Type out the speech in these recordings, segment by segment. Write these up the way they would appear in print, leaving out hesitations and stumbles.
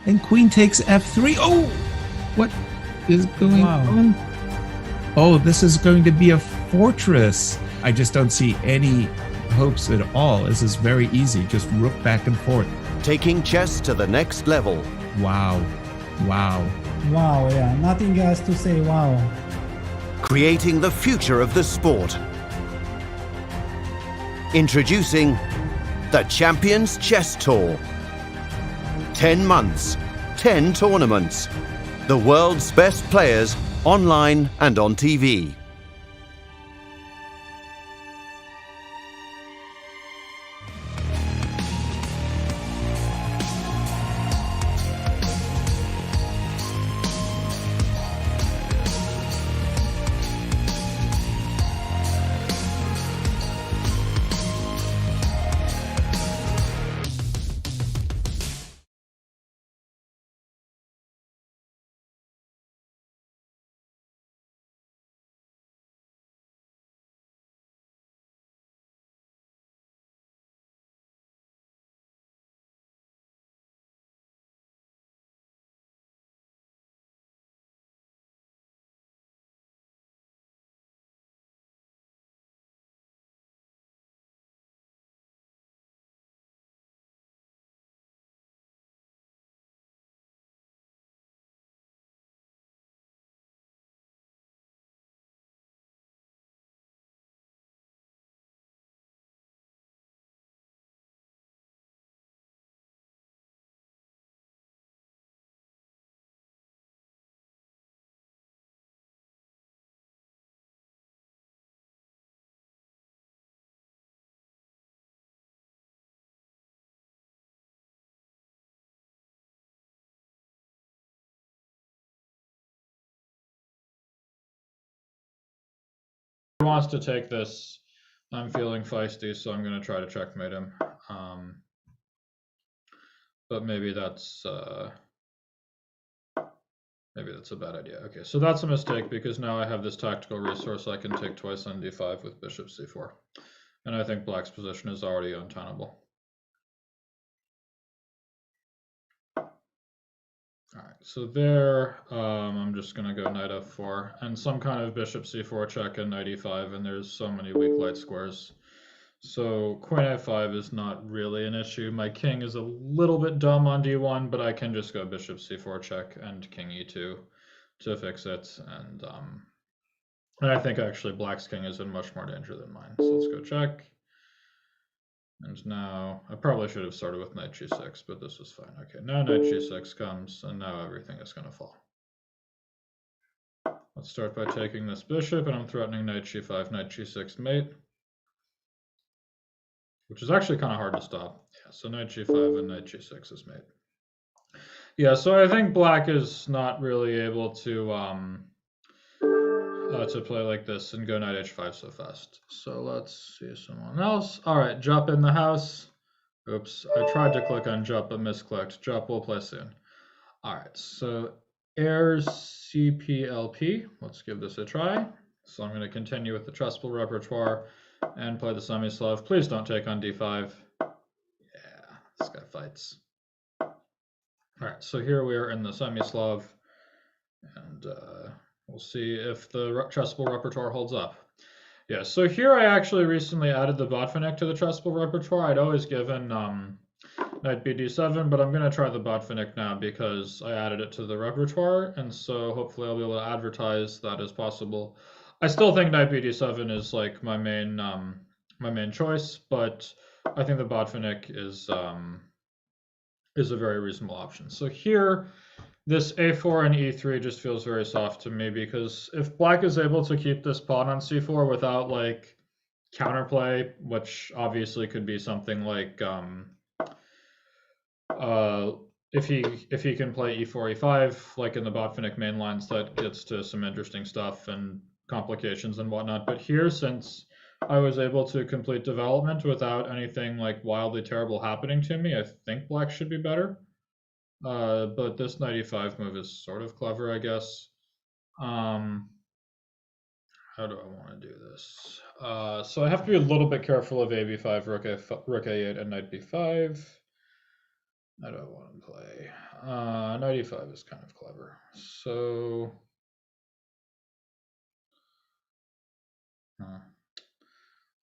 And queen takes f3. Oh, what is going on? Oh, this is going to be a fortress. I just don't see any hopes at all. This is very easy. Just rook back and forth. Taking chess to the next level. Wow. Wow. Wow, yeah. Nothing else to say. Wow. Creating the future of the sport. Introducing the Champions Chess Tour. 10 months, 10 tournaments. The world's best players online and on TV. Wants to take this. I'm feeling feisty, so I'm going to try to checkmate him. But maybe that's a bad idea. Okay, so that's a mistake because now I have this tactical resource I can take twice on d5 with bishop c4. And I think black's position is already untenable. All right, so there, I'm just going to go knight f4 and some kind of bishop c4 check and knight e5, and there's so many weak light squares. So queen a5 is not really an issue. My king is a little bit dumb on d1, but I can just go bishop c4 check and king e2 to fix it. And I think actually black's king is in much more danger than mine. So let's go check. And now, I probably should have started with knight g6, but this is fine. Okay, now knight g6 comes, and now everything is going to fall. Let's start by taking this bishop, and I'm threatening knight g5, knight g6 mate, which is actually kind of hard to stop. Yeah, so knight g5 and knight g6 is mate. Yeah, so I think black is not really able to play like this and go knight h5 so fast. So let's see someone else. All right, Jup in the house. Oops, I tried to click on Jup but misclicked. Jup will play soon. All right, so airs CPLP. Let's give this a try. So I'm going to continue with the chessable repertoire and play the Semi-Slav. Please don't take on d5. Yeah, this guy fights. All right, so here we are in the Semi-Slav, and we'll see if the chessable repertoire holds up. Yeah, so here I actually recently added the Botvinnik to the chessable repertoire. I'd always given knight bd7, but I'm going to try the Botvinnik now because I added it to the repertoire, and so hopefully I'll be able to advertise that as possible. I still think knight bd7 is like my main choice, but I think the Botvinnik is a very reasonable option. So here, this a4 and e3 just feels very soft to me because if black is able to keep this pawn on c4 without like counterplay, which obviously could be something like if he can play e4 e5 like in the Botvinnik main lines, that gets to some interesting stuff and complications and whatnot. But here, since I was able to complete development without anything like wildly terrible happening to me, I think black should be better. But this knight e5 move is sort of clever, I guess. How do I want to do this? So I have to be a little bit careful of a b5, rook a8, and knight b5. I don't want to play. Knight e5 is kind of clever. So,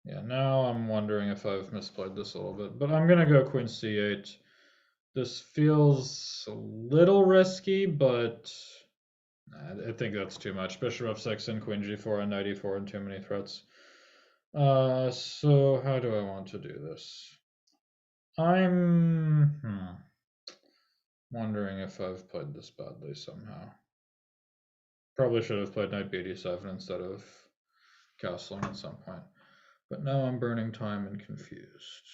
yeah, now I'm wondering if I've misplayed this a little bit, but I'm gonna go queen c8. This feels a little risky, but I think that's too much. Bishop f6 and queen g4 and knight e4 and too many threats. So how do I want to do this? I'm wondering if I've played this badly somehow. Probably should have played knight b7 instead of castling at some point. But now I'm burning time and confused.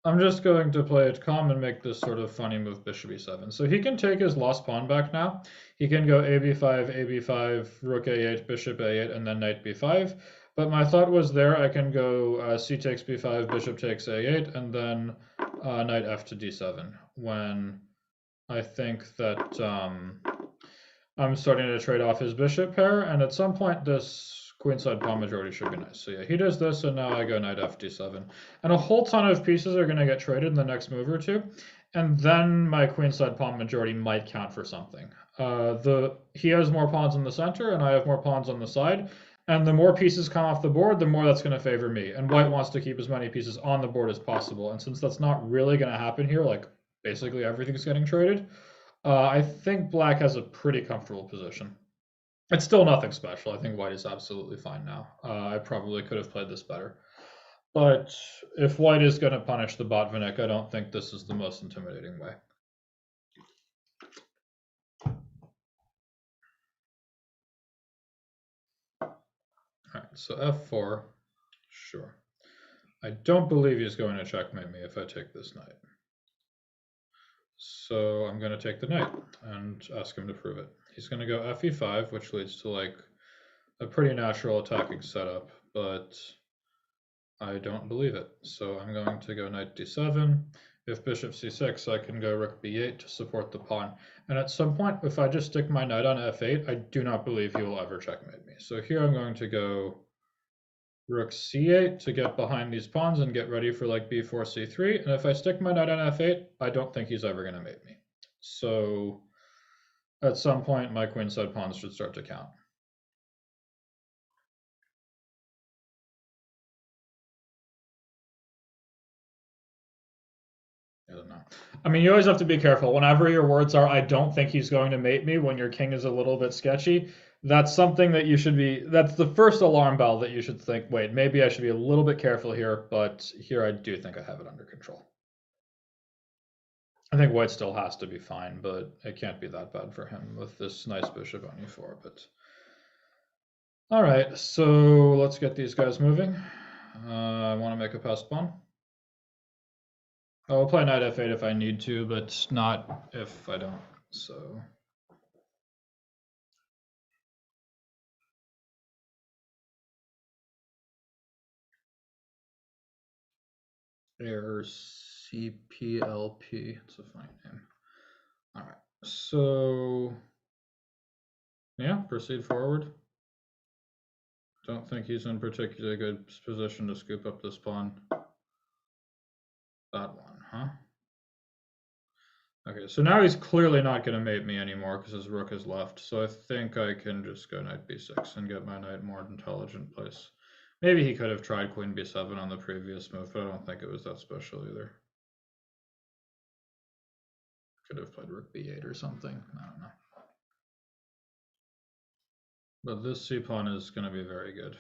I'm just going to play it calm and make this sort of funny move bishop e7. So he can take his lost pawn back now. He can go ab5, rook a8, bishop a8, and then knight b5. But my thought was there I can go c takes b5, bishop takes a8, and then knight f to d7, when I think that I'm starting to trade off his bishop pair, and at some point this queenside pawn majority should be nice. So yeah, he does this, and now I go knight f d7. And a whole ton of pieces are going to get traded in the next move or two, and then my queenside pawn majority might count for something. He has more pawns in the center, and I have more pawns on the side, and the more pieces come off the board, the more that's going to favor me. And white wants to keep as many pieces on the board as possible, and since that's not really going to happen here, like basically everything's getting traded, I think black has a pretty comfortable position. It's still nothing special. I think white is absolutely fine now. I probably could have played this better. But if white is going to punish the Botvinnik, I don't think this is the most intimidating way. All right, so f4, sure. I don't believe he's going to checkmate me if I take this knight. So I'm going to take the knight and ask him to prove it. He's going to go fe5, which leads to like a pretty natural attacking setup, but I don't believe it. So I'm going to go knight d7. If bishop c6, I can go rook b8 to support the pawn. And at some point, if I just stick my knight on f8, I do not believe he will ever checkmate me. So here I'm going to go rook c8 to get behind these pawns and get ready for like b4, c3. And if I stick my knight on f8, I don't think he's ever going to mate me. So at some point, my queenside pawns should start to count. I don't know. I mean, you always have to be careful. Whenever your words are, I don't think he's going to mate me, when your king is a little bit sketchy, that's something that you should be, that's the first alarm bell that you should think, wait, maybe I should be a little bit careful here, but here I do think I have it under control. I think white still has to be fine, but it can't be that bad for him with this nice bishop on e4. But all right, so let's get these guys moving. I want to make a passed pawn. I'll play knight f8 if I need to, but not if I don't. So error CPLP. It's a funny name. All right, so yeah, proceed forward. Don't think he's in particularly good position to scoop up this pawn. That one, huh? Okay, so now he's clearly not going to mate me anymore because his rook is left. So I think I can just go knight b6 and get my knight more intelligent place. Maybe he could have tried queen b7 on the previous move, but I don't think it was that special either. Could have played rook b8 or something. I don't know. But this c-pawn is going to be very good.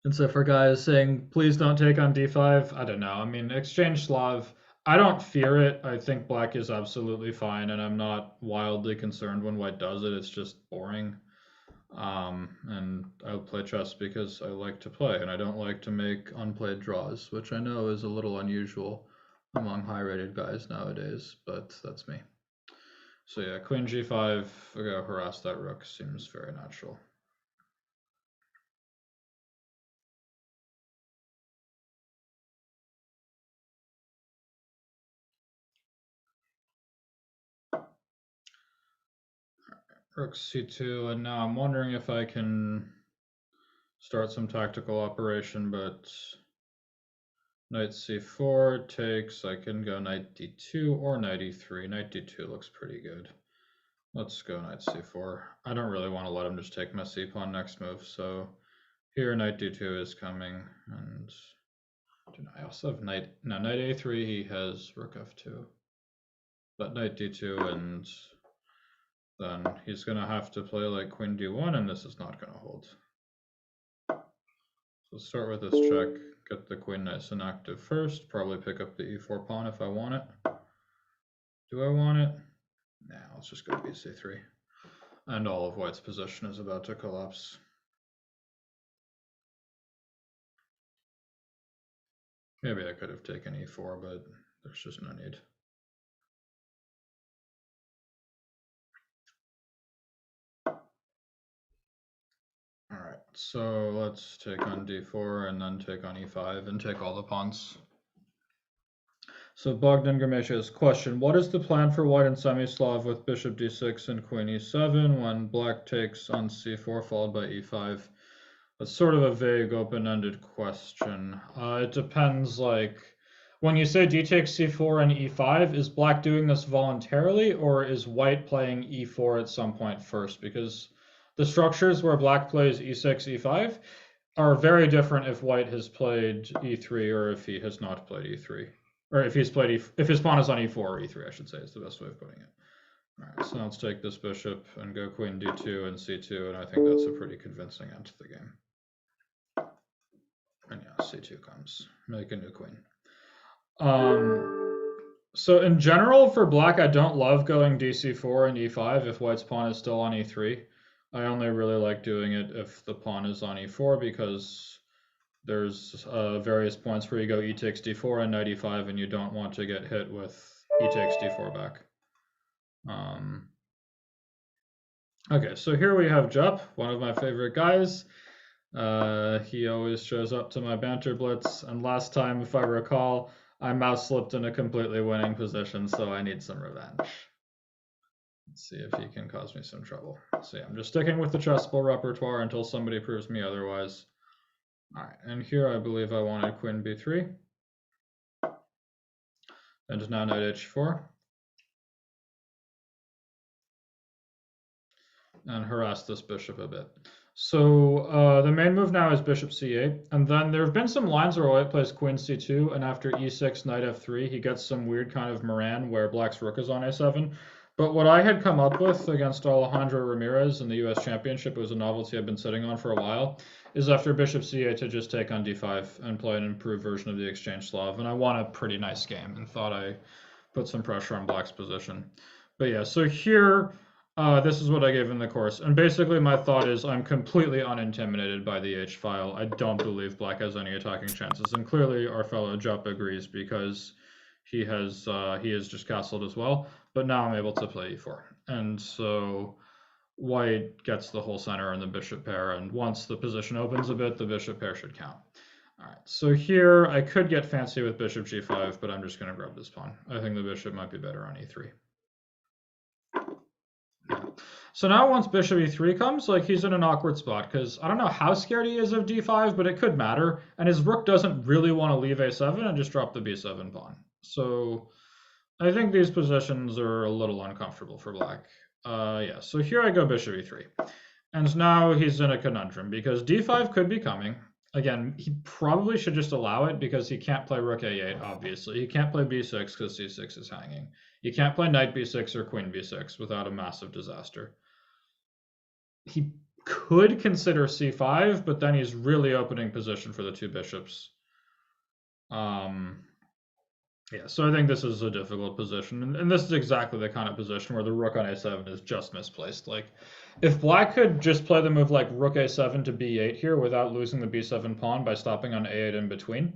And so for guys saying, please don't take on d5, I don't know. I mean, exchange Slav, I don't fear it. I think black is absolutely fine, and I'm not wildly concerned when white does it. It's just boring. And I play chess because I like to play, and I don't like to make unplayed draws, which I know is a little unusual among high-rated guys nowadays, but that's me. So yeah, queen g5, I gotta harass that rook, seems very natural. Rook c2, and now I'm wondering if I can start some tactical operation, but knight c4 takes, I can go knight d2 or knight e3. Knight d2 looks pretty good. Let's go knight c4. I don't really want to let him just take my c-pawn next move, so here knight d2 is coming, and I also have knight a3, he has rook f2. But knight d2, and then he's going to have to play like queen d1, and this is not going to hold. So start with this check, get the queen nice and active first, probably pick up the e4 pawn if I want it. Do I want it? Nah, let's just go bc3. And all of white's position is about to collapse. Maybe I could have taken e4, but there's just no need. All right, so let's take on d4 and then take on e5 and take all the pawns. So Bogdan Gramesha's question, what is the plan for white and Semi-Slav with bishop d6 and queen e7 when black takes on c4 followed by e5? That's sort of a vague open-ended question. It depends, like, when you say d takes c4 and e5, is black doing this voluntarily or is white playing e4 at some point first? Because the structures where black plays e6, e5 are very different if white has played e3 or if he has not played e3. Or if he's played if his pawn is on e4 or e3, I should say, is the best way of putting it. All right, so now let's take this bishop and go queen d2 and c2, and I think that's a pretty convincing end to the game. And yeah, c2 comes. Make a new queen. So in general, for black, I don't love going dc4 and e5 if white's pawn is still on e3. I only really like doing it if the pawn is on e4 because there's various points where you go e takes d4 and knight e5 and you don't want to get hit with e takes d4 back. Okay, so here we have Jupp, one of my favorite guys. He always shows up to my Banter Blitz, and last time, if I recall, I mouse slipped in a completely winning position, so I need some revenge. Let's see if he can cause me some trouble. So yeah, I'm just sticking with the chessable repertoire until somebody proves me otherwise. All right, and here I believe I wanted queen b3. And now knight h4. And harass this bishop a bit. So the main move now is bishop c8, and then there have been some lines where white plays queen c2, and after e6, knight f3, he gets some weird kind of Moran where black's rook is on a7. But what I had come up with against Alejandro Ramirez in the US Championship, it was a novelty I've been sitting on for a while, is after bishop c8 to just take on d5 and play an improved version of the exchange Slav. And I won a pretty nice game and thought I put some pressure on black's position. But yeah, so here, this is what I gave in the course. And basically my thought is I'm completely unintimidated by the h-file. I don't believe black has any attacking chances. And clearly our fellow Jupp agrees because he is just castled as well. But now I'm able to play e4. And so white gets the whole center and the bishop pair. And once the position opens a bit, the bishop pair should count. All right, so here I could get fancy with bishop g5, but I'm just going to grab this pawn. I think the bishop might be better on e3. Yeah. So now once bishop e3 comes, like he's in an awkward spot because I don't know how scared he is of d5, but it could matter. And his rook doesn't really want to leave a7 and just drop the b7 pawn. So I think these positions are a little uncomfortable for black. Yeah, so here I go bishop e3. And now he's in a conundrum because d5 could be coming. Again, he probably should just allow it because he can't play rook a8, obviously. He can't play b6 because c6 is hanging. You can't play knight b6 or queen b6 without a massive disaster. He could consider c5, but then he's really opening position for the two bishops. Yeah, so I think this is a difficult position, and this is exactly the kind of position where the rook on a7 is just misplaced. Like, if black could just play the move like rook a7 to b8 here without losing the b7 pawn by stopping on a8 in between,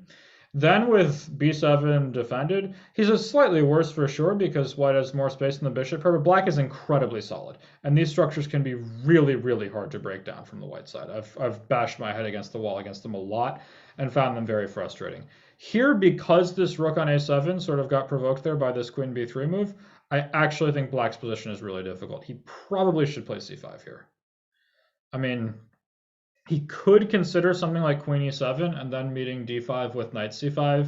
then with b7 defended, he's a slightly worse for sure because white has more space in the bishop pair, but black is incredibly solid, and these structures can be really, really hard to break down from the white side. I've bashed my head against the wall against them a lot and found them very frustrating. Here, because this rook on a7 sort of got provoked there by this queen b3 move, I actually think black's position is really difficult. He probably should play c5 here. I mean, he could consider something like queen e7 and then meeting d5 with knight c5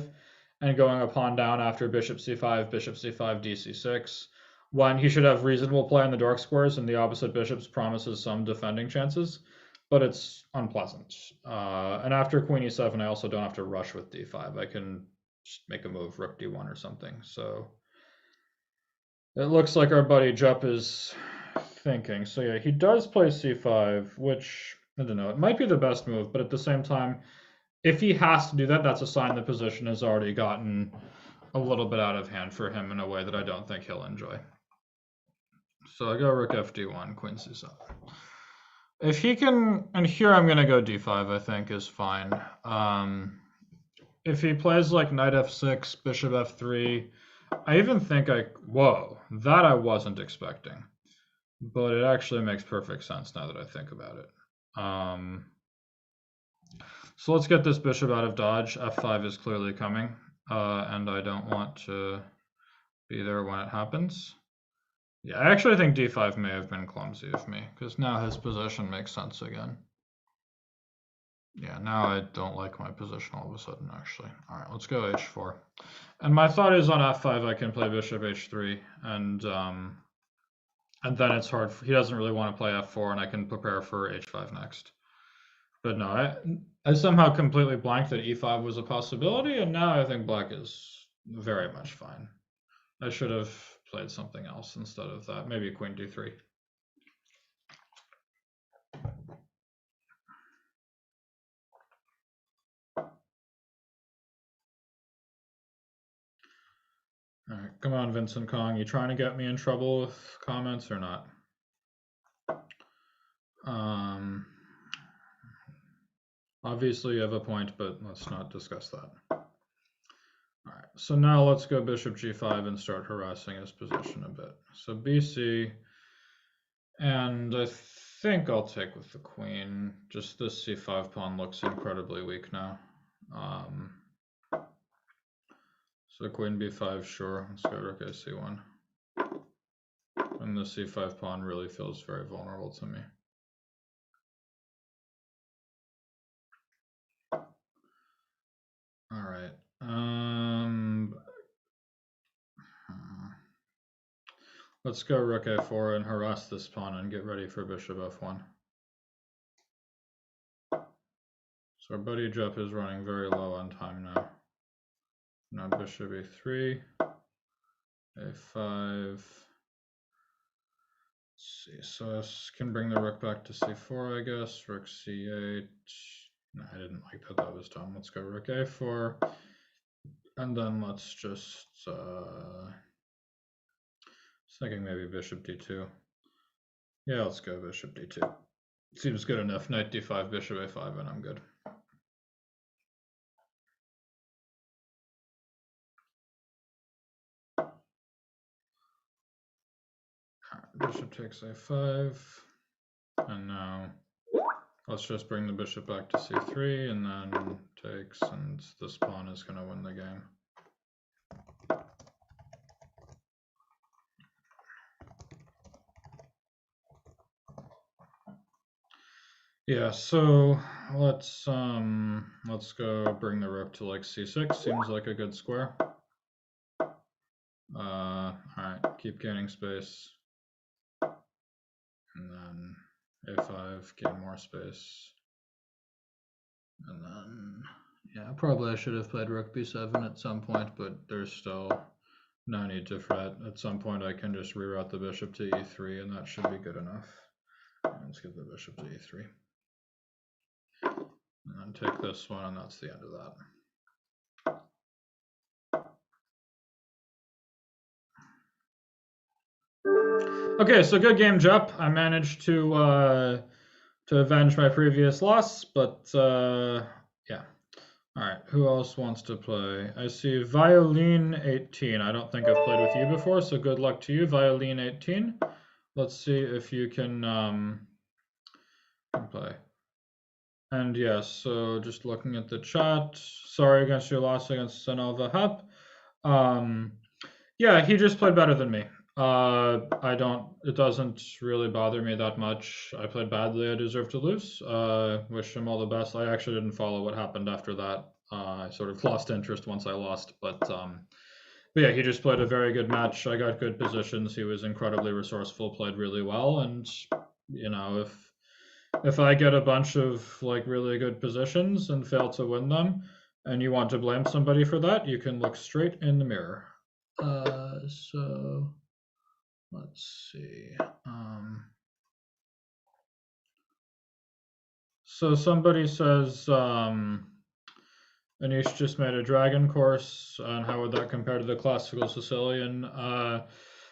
and going a pawn down after bishop c5, dc6, when he should have reasonable play on the dark squares and the opposite bishops promises some defending chances, but it's unpleasant. And after queen e7, I also don't have to rush with d5. I can just make a move, rook d1 or something. So it looks like our buddy Jupp is thinking. So yeah, he does play c5, which, I don't know, it might be the best move, but at the same time, if he has to do that, that's a sign the position has already gotten a little bit out of hand for him in a way that I don't think he'll enjoy. So I go rook fd1, queen c7. If he can, and here I'm going to go d5, I think is fine. If he plays like knight f6, bishop f3, I even think whoa, that I wasn't expecting. But it actually makes perfect sense now that I think about it. So let's get this bishop out of dodge. f5 is clearly coming, and I don't want to be there when it happens. Yeah, I actually think d5 may have been clumsy of me, because now his position makes sense again. Yeah, now I don't like my position all of a sudden, actually. All right, let's go h4. And my thought is on f5, I can play bishop h3, and then it's hard. He doesn't really want to play f4, and I can prepare for h5 next. But no, I somehow completely blanked that e5 was a possibility, and now I think black is very much fine. I should have played something else instead of that. Maybe queen d3. All right, come on, Vincent Kong. You trying to get me in trouble with comments or not? Obviously you have a point, but let's not discuss that. All right, so now let's go bishop g5 and start harassing his position a bit. So bc, and I think I'll take with the queen. Just this c5 pawn looks incredibly weak now. So queen b5, sure. Let's go rook ac1. And the c5 pawn really feels very vulnerable to me. All right. Let's go rook a4 and harass this pawn and get ready for bishop f1. So our buddy Jupp is running very low on time now. Now bishop e3, a5. Let's see, so I can bring the rook back to c4, I guess. Rook c8. No, I didn't like that. That was dumb. Let's go rook a4. And then let's just thinking maybe bishop d2. Yeah, let's go bishop d2. Seems good enough. Knight d5, bishop a5, and I'm good. Bishop takes a5, and now let's just bring the bishop back to c3, and then takes, and this pawn is going to win the game. Yeah, so let's go bring the rook to like c6. Seems like a good square. All right, keep gaining space. And then a5, gain more space. And then, yeah, probably I should have played rook b7 at some point, but there's still no need to fret. At some point I can just reroute the bishop to e3, and that should be good enough. Let's give the bishop to e3. And then take this one, and that's the end of that. Okay, so good game, Jupp. I managed to avenge my previous loss, but yeah. All right, who else wants to play? I see Violin 18. I don't think I've played with you before, so good luck to you, Violin 18. Let's see if you can play. And yes, so just looking at the chat, sorry against your loss against Sanova Hep. Yeah, he just played better than me. It doesn't really bother me that much. I played badly. I deserve to lose. Wish him all the best. I actually didn't follow what happened after that. I sort of lost interest once I lost, but yeah, he just played a very good match. I got good positions. He was incredibly resourceful, played really well, and you know, if I get a bunch of like really good positions and fail to win them, and you want to blame somebody for that, you can look straight in the mirror. So let's see. So somebody says Anish just made a dragon course, and how would that compare to the classical Sicilian?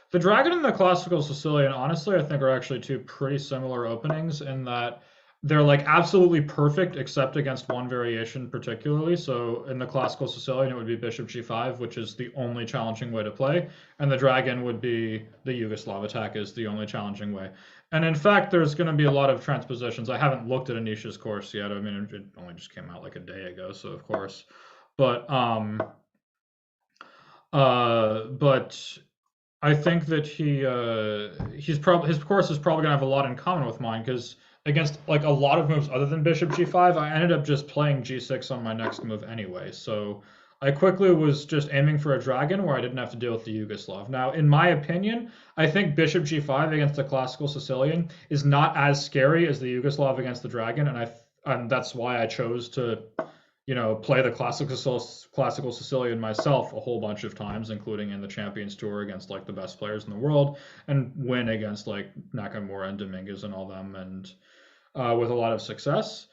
The dragon and the classical Sicilian, honestly, I think are actually two pretty similar openings in that they're like absolutely perfect except against one variation particularly. So in the classical Sicilian, it would be bishop g5, which is the only challenging way to play, and the dragon would be the Yugoslav attack is the only challenging way. And in fact, there's going to be a lot of transpositions. I haven't looked at Anish's course yet. I mean, it only just came out like a day ago, so of course. But I think that his course is probably gonna have a lot in common with mine because against like a lot of moves other than bishop g5, I ended up just playing g6 on my next move anyway. So I quickly was just aiming for a dragon where I didn't have to deal with the Yugoslav. Now, in my opinion, I think bishop g5 against the classical Sicilian is not as scary as the Yugoslav against the dragon, and that's why I chose to play the classical Sicilian myself a whole bunch of times, including in the Champions Tour against like the best players in the world, and win against like Nakamura and Dominguez and all them, and with a lot of success.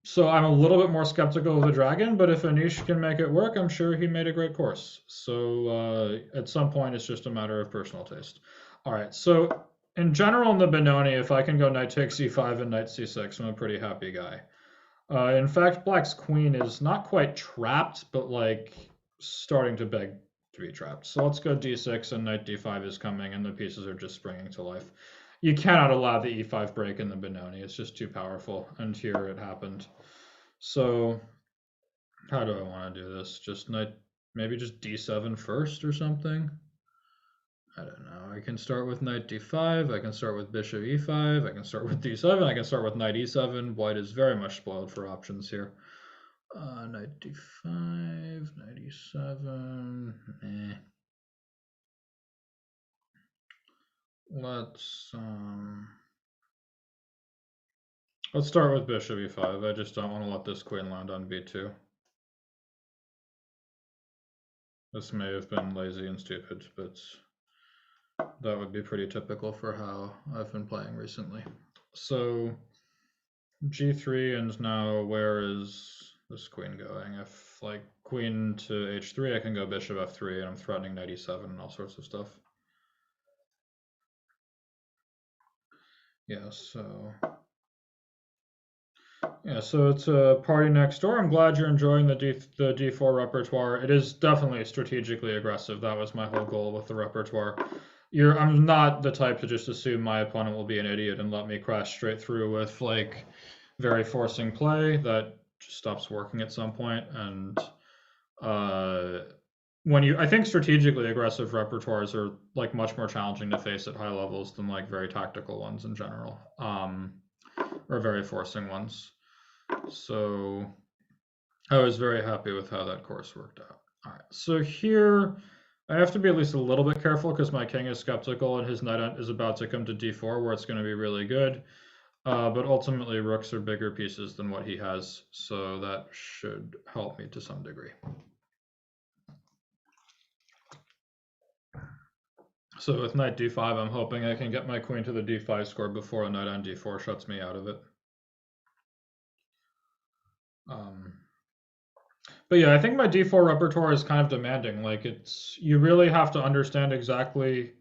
So I'm a little bit more skeptical of the dragon, but if Anish can make it work, I'm sure he made a great course. So at some point, it's just a matter of personal taste. All right, so in general in the Benoni, if I can go knight takes e5 and knight c6, I'm a pretty happy guy. In fact, Black's queen is not quite trapped, but like starting to beg to be trapped. So let's go d6 and knight d5 is coming and the pieces are just springing to life. You cannot allow the e5 break in the Benoni. It's just too powerful. And here it happened. So how do I want to do this? Just maybe just d7 first or something? I don't know. I can start with knight d5. I can start with bishop e5. I can start with d7. I can start with knight e7. White is very much spoiled for options here. Knight d5, knight e7. Let's start with bishop e5. I just don't want to let this queen land on b2. This may have been lazy and stupid, but that would be pretty typical for how I've been playing recently. So g3, and now where is this queen going? If like queen to h3, I can go bishop f3, and I'm threatening knight e7 and all sorts of stuff. Yeah, so it's a party next door. I'm glad you're enjoying the d4 repertoire. It is definitely strategically aggressive. That was my whole goal with the repertoire. I'm not the type to just assume my opponent will be an idiot and let me crash straight through with like very forcing play. That just stops working at some point. And I think strategically aggressive repertoires are like much more challenging to face at high levels than like very tactical ones in general, or very forcing ones. So I was very happy with how that course worked out. All right, so here I have to be at least a little bit careful because my king is skeptical and his knight is about to come to d4 where it's going to be really good. But ultimately, rooks are bigger pieces than what he has, so that should help me to some degree. So with knight d5, I'm hoping I can get my queen to the d5 score before a knight on d4 shuts me out of it. But yeah, I think my d4 repertoire is kind of demanding. Like you really have to understand exactly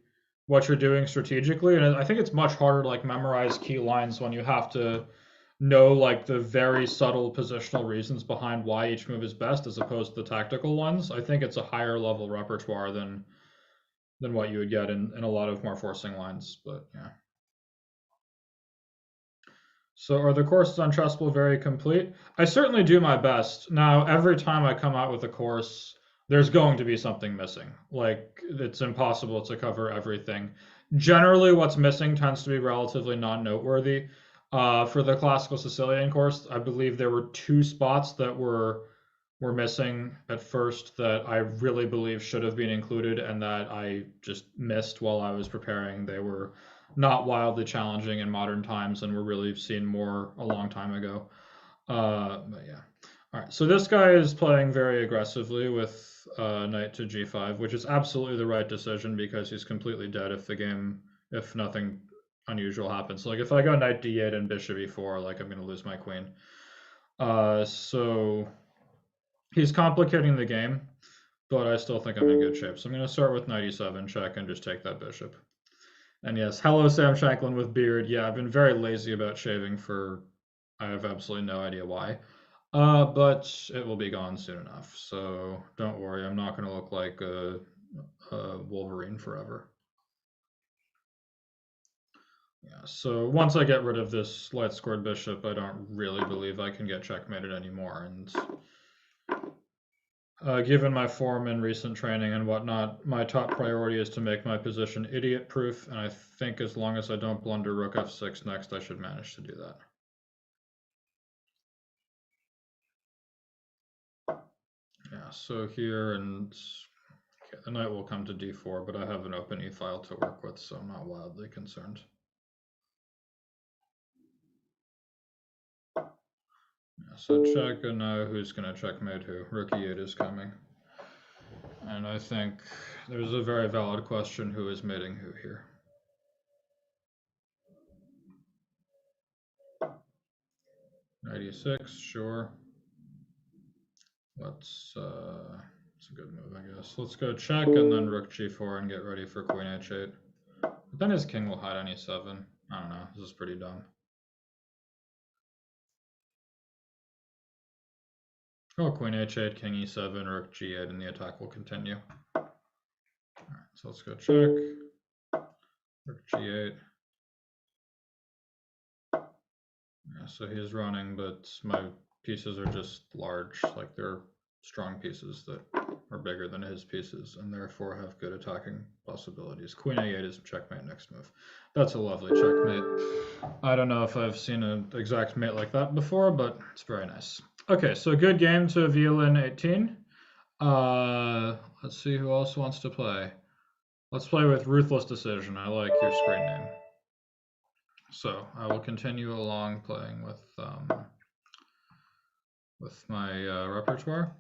what you're doing strategically, and I think it's much harder to like memorize key lines when you have to know like the very subtle positional reasons behind why each move is best as opposed to the tactical ones. I think it's a higher level repertoire than what you would get in a lot of more forcing lines, but yeah. So are the courses on Chessable very complete? I certainly do my best. Now, every time I come out with a course, there's going to be something missing. Like, it's impossible to cover everything. Generally, what's missing tends to be relatively non-noteworthy. For the classical Sicilian course, I believe there were 2 spots that were missing at first that I really believe should have been included and that I just missed while I was preparing. They were not wildly challenging in modern times and were really seen more a long time ago. But yeah. All right, so this guy is playing very aggressively with knight to g5, which is absolutely the right decision because he's completely dead if nothing unusual happens. Like if I go knight d8 and bishop e4, like I'm going to lose my queen. So he's complicating the game, but I still think I'm in good shape. So I'm going to start with knight e7 check and just take that bishop. And yes, hello Sam Shankland with beard. Yeah, I've been very lazy about shaving for I have absolutely no idea why. But it will be gone soon enough, so don't worry. I'm not going to look like a Wolverine forever. Yeah, so once I get rid of this light scored bishop, I don't really believe I can get checkmated anymore. And given my form and recent training and whatnot, my top priority is to make my position idiot-proof, and I think as long as I don't blunder rook f6 next, I should manage to do that. Yeah, so here, and okay, the knight will come to d4, but I have an open e-file to work with, so I'm not wildly concerned. Yeah, so check, and now who's going to checkmate who? Rook e8 is coming. And I think there's a very valid question, who is mating who here? Knight e6, sure. It's a good move, I guess. Let's go check and then rook g4 and get ready for queen h8. But then his king will hide on e7. I don't know, this is pretty dumb. Oh, queen h8, king e7, rook g8, and the attack will continue. All right, so let's go check. Rook g8. Yeah, so he's running, but my pieces are just large, like they're strong pieces that are bigger than his pieces, and therefore have good attacking possibilities. Queen a8 is checkmate next move. That's a lovely checkmate. I don't know if I've seen an exact mate like that before, but it's very nice. Okay, so good game to violin 18. Let's see who else wants to play. Let's play with Ruthless Decision. I like your screen name. So I will continue along playing with my repertoire.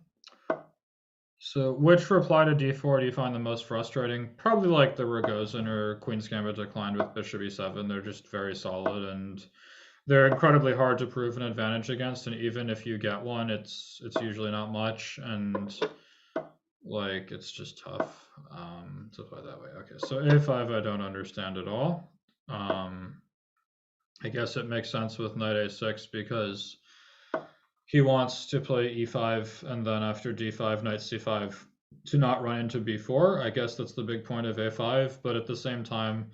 So which reply to d4 do you find the most frustrating? Probably like the Rogozin or Queen's Gambit declined with bishop e7. They're just very solid and they're incredibly hard to prove an advantage against. And even if you get one, it's usually not much. And like it's just tough to play that way. Okay, so a5 I don't understand at all. I guess it makes sense with knight a6 because he wants to play e5 and then after d5, knight c5 to not run into b4. I guess that's the big point of a5, but at the same time,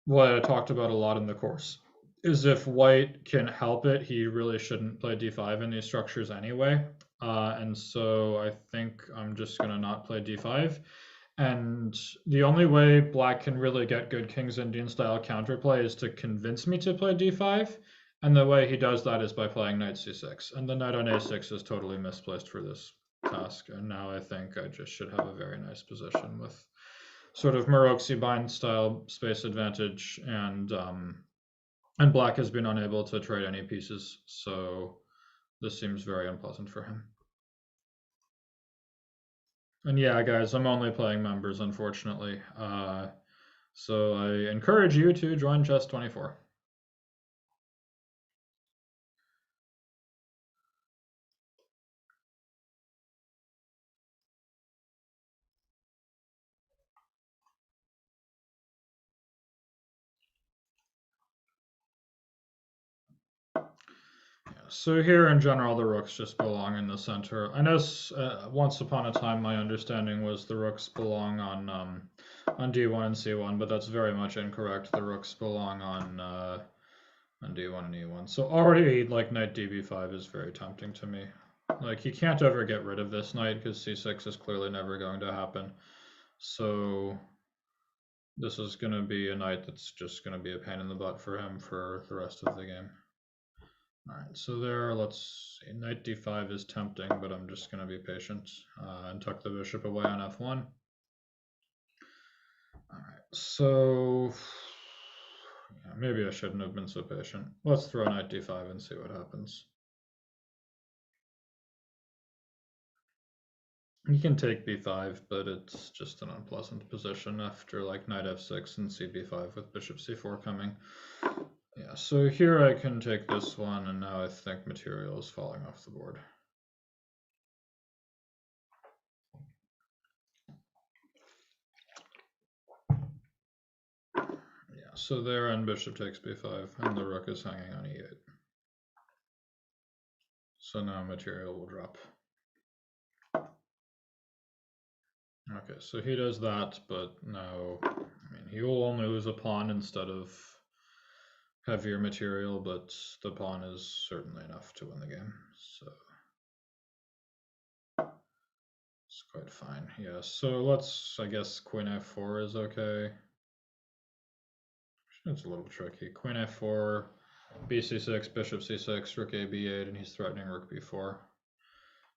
what I talked about a lot in the course is if white can help it, he really shouldn't play d5 in these structures anyway. And so I think I'm just going to not play d5. And the only way black can really get good King's Indian style counterplay is to convince me to play d5. And the way he does that is by playing knight c6. And the knight on a6 is totally misplaced for this task. And now I think I just should have a very nice position with sort of Maroczy bind style space advantage. And black has been unable to trade any pieces. So this seems very unpleasant for him. And yeah, guys, I'm only playing members, unfortunately. So I encourage you to join Chess24. So here in general, the rooks just belong in the center. I know once upon a time my understanding was the rooks belong on d1 and c1, but that's very much incorrect. The rooks belong on d1 and e1. So already like knight db5 is very tempting to me. Like, he can't ever get rid of this knight because c6 is clearly never going to happen. So this is going to be a knight that's just going to be a pain in the butt for him for the rest of the game. All right, so there, let's see. Knight d5 is tempting, but I'm just going to be patient and tuck the bishop away on f1. All right, so yeah, maybe I shouldn't have been so patient. Let's throw knight d5 and see what happens. You can take b5, but it's just an unpleasant position after like knight f6 and cb5 with bishop c4 coming. Yeah, so here I can take this one, and now I think material is falling off the board. Yeah, so there, and bishop takes b5, and the rook is hanging on e8. So now material will drop. Okay, so he does that, but now, I mean, he will only lose a pawn instead of heavier material, but the pawn is certainly enough to win the game, so it's quite fine. Yeah, so let's, I guess queen f4 is okay. It's a little tricky. Queen f4, bc6, bishop c6, rook a b8, and he's threatening rook b4.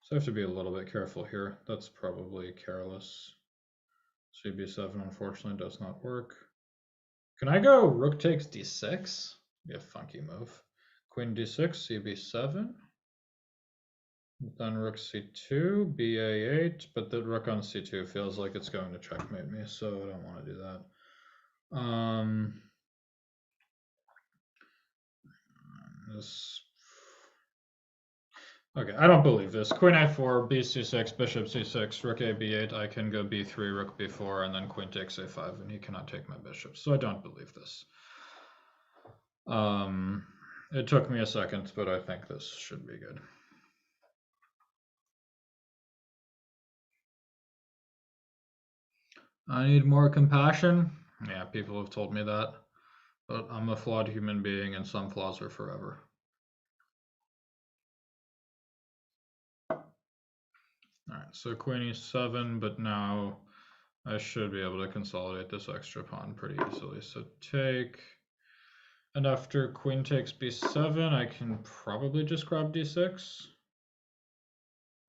So I have to be a little bit careful here. That's probably careless. cb7 unfortunately does not work. Can I go rook takes d6? Be a funky move. Queen d6, cb7. Then rook c2, ba8, but the rook on c2 feels like it's going to checkmate me, so I don't want to do that. Okay, I don't believe this. Queen a4, bc6, bishop c6, rook a b8. I can go b3, rook b4, and then queen takes a5, and he cannot take my bishop. So I don't believe this. It took me a second, but I think this should be good. I need more compassion. Yeah, people have told me that. But I'm a flawed human being, and some flaws are forever. All right, so queen e7, but now I should be able to consolidate this extra pawn pretty easily. So take, and after queen takes b7, I can probably just grab d6.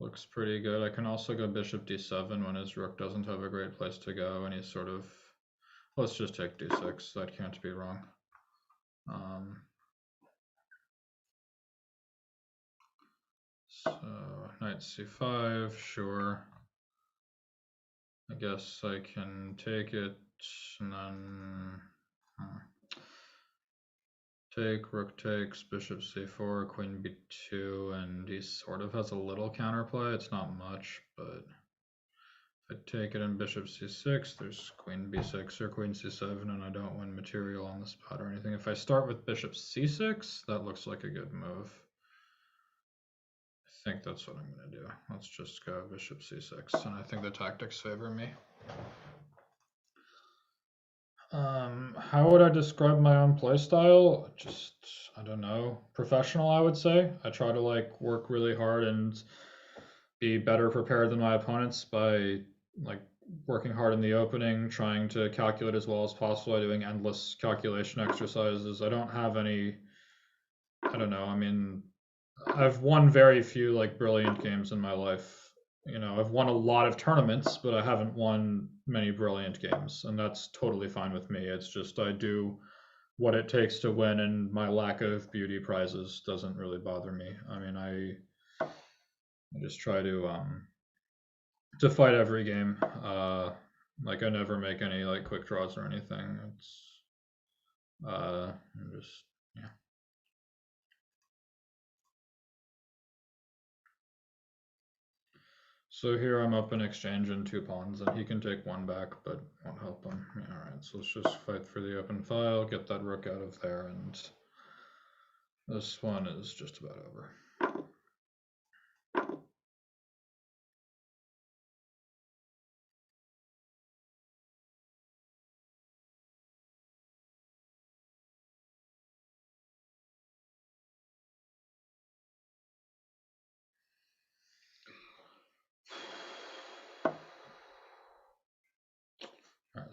Looks pretty good. I can also go bishop d7 when his rook doesn't have a great place to go, and he's sort of, let's just take d6. That can't be wrong. So knight c5, sure. I guess I can take it, and then take, rook takes, bishop c4, queen b2, and he sort of has a little counterplay. It's not much, but if I take it in bishop c6, there's queen b6 or queen c7, and I don't win material on the spot or anything. If I start with bishop c6, that looks like a good move. I think that's what I'm going to do. Let's just go bishop c6, and I think the tactics favor me. How would I describe my own playstyle? Just, I don't know, professional, I would say. I try to like work really hard and be better prepared than my opponents by like working hard in the opening, trying to calculate as well as possible, doing endless calculation exercises. I don't have any, I don't know, I mean, I've won very few like brilliant games in my life. You know, I've won a lot of tournaments, but I haven't won many brilliant games, and that's totally fine with me. It's just I do what it takes to win, and my lack of beauty prizes doesn't really bother me. I mean, I just try to fight every game. Like I never make any like quick draws or anything. It's I'm just yeah. So here I'm up in exchange in 2 pawns, and he can take 1 back, but won't help him. Yeah, all right, so let's just fight for the open file, get that rook out of there, and this one is just about over.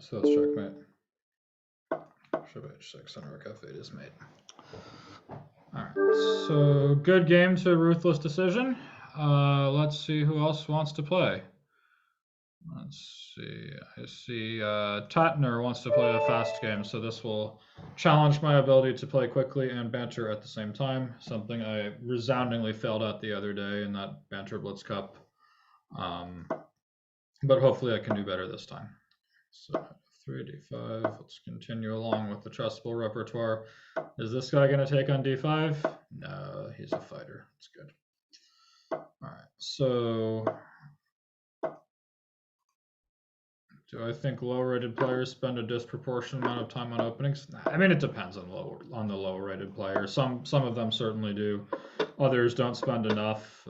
so let's checkmate. Bishop h6 and rook f8 is mate. All right, so good game to ruthless decision. Let's see who else wants to play. Let's see. I see Tatner wants to play a fast game, so this will challenge my ability to play quickly and banter at the same time, something I resoundingly failed at the other day in that Banter Blitz Cup. But hopefully I can do better this time. So 3d5, let's continue along with the chessable repertoire. Is this guy going to take on d5? No, he's a fighter. That's good. All right, so do I think low-rated players spend a disproportionate amount of time on openings? I mean, it depends on the low-rated player. Some of them certainly do. Others don't spend enough.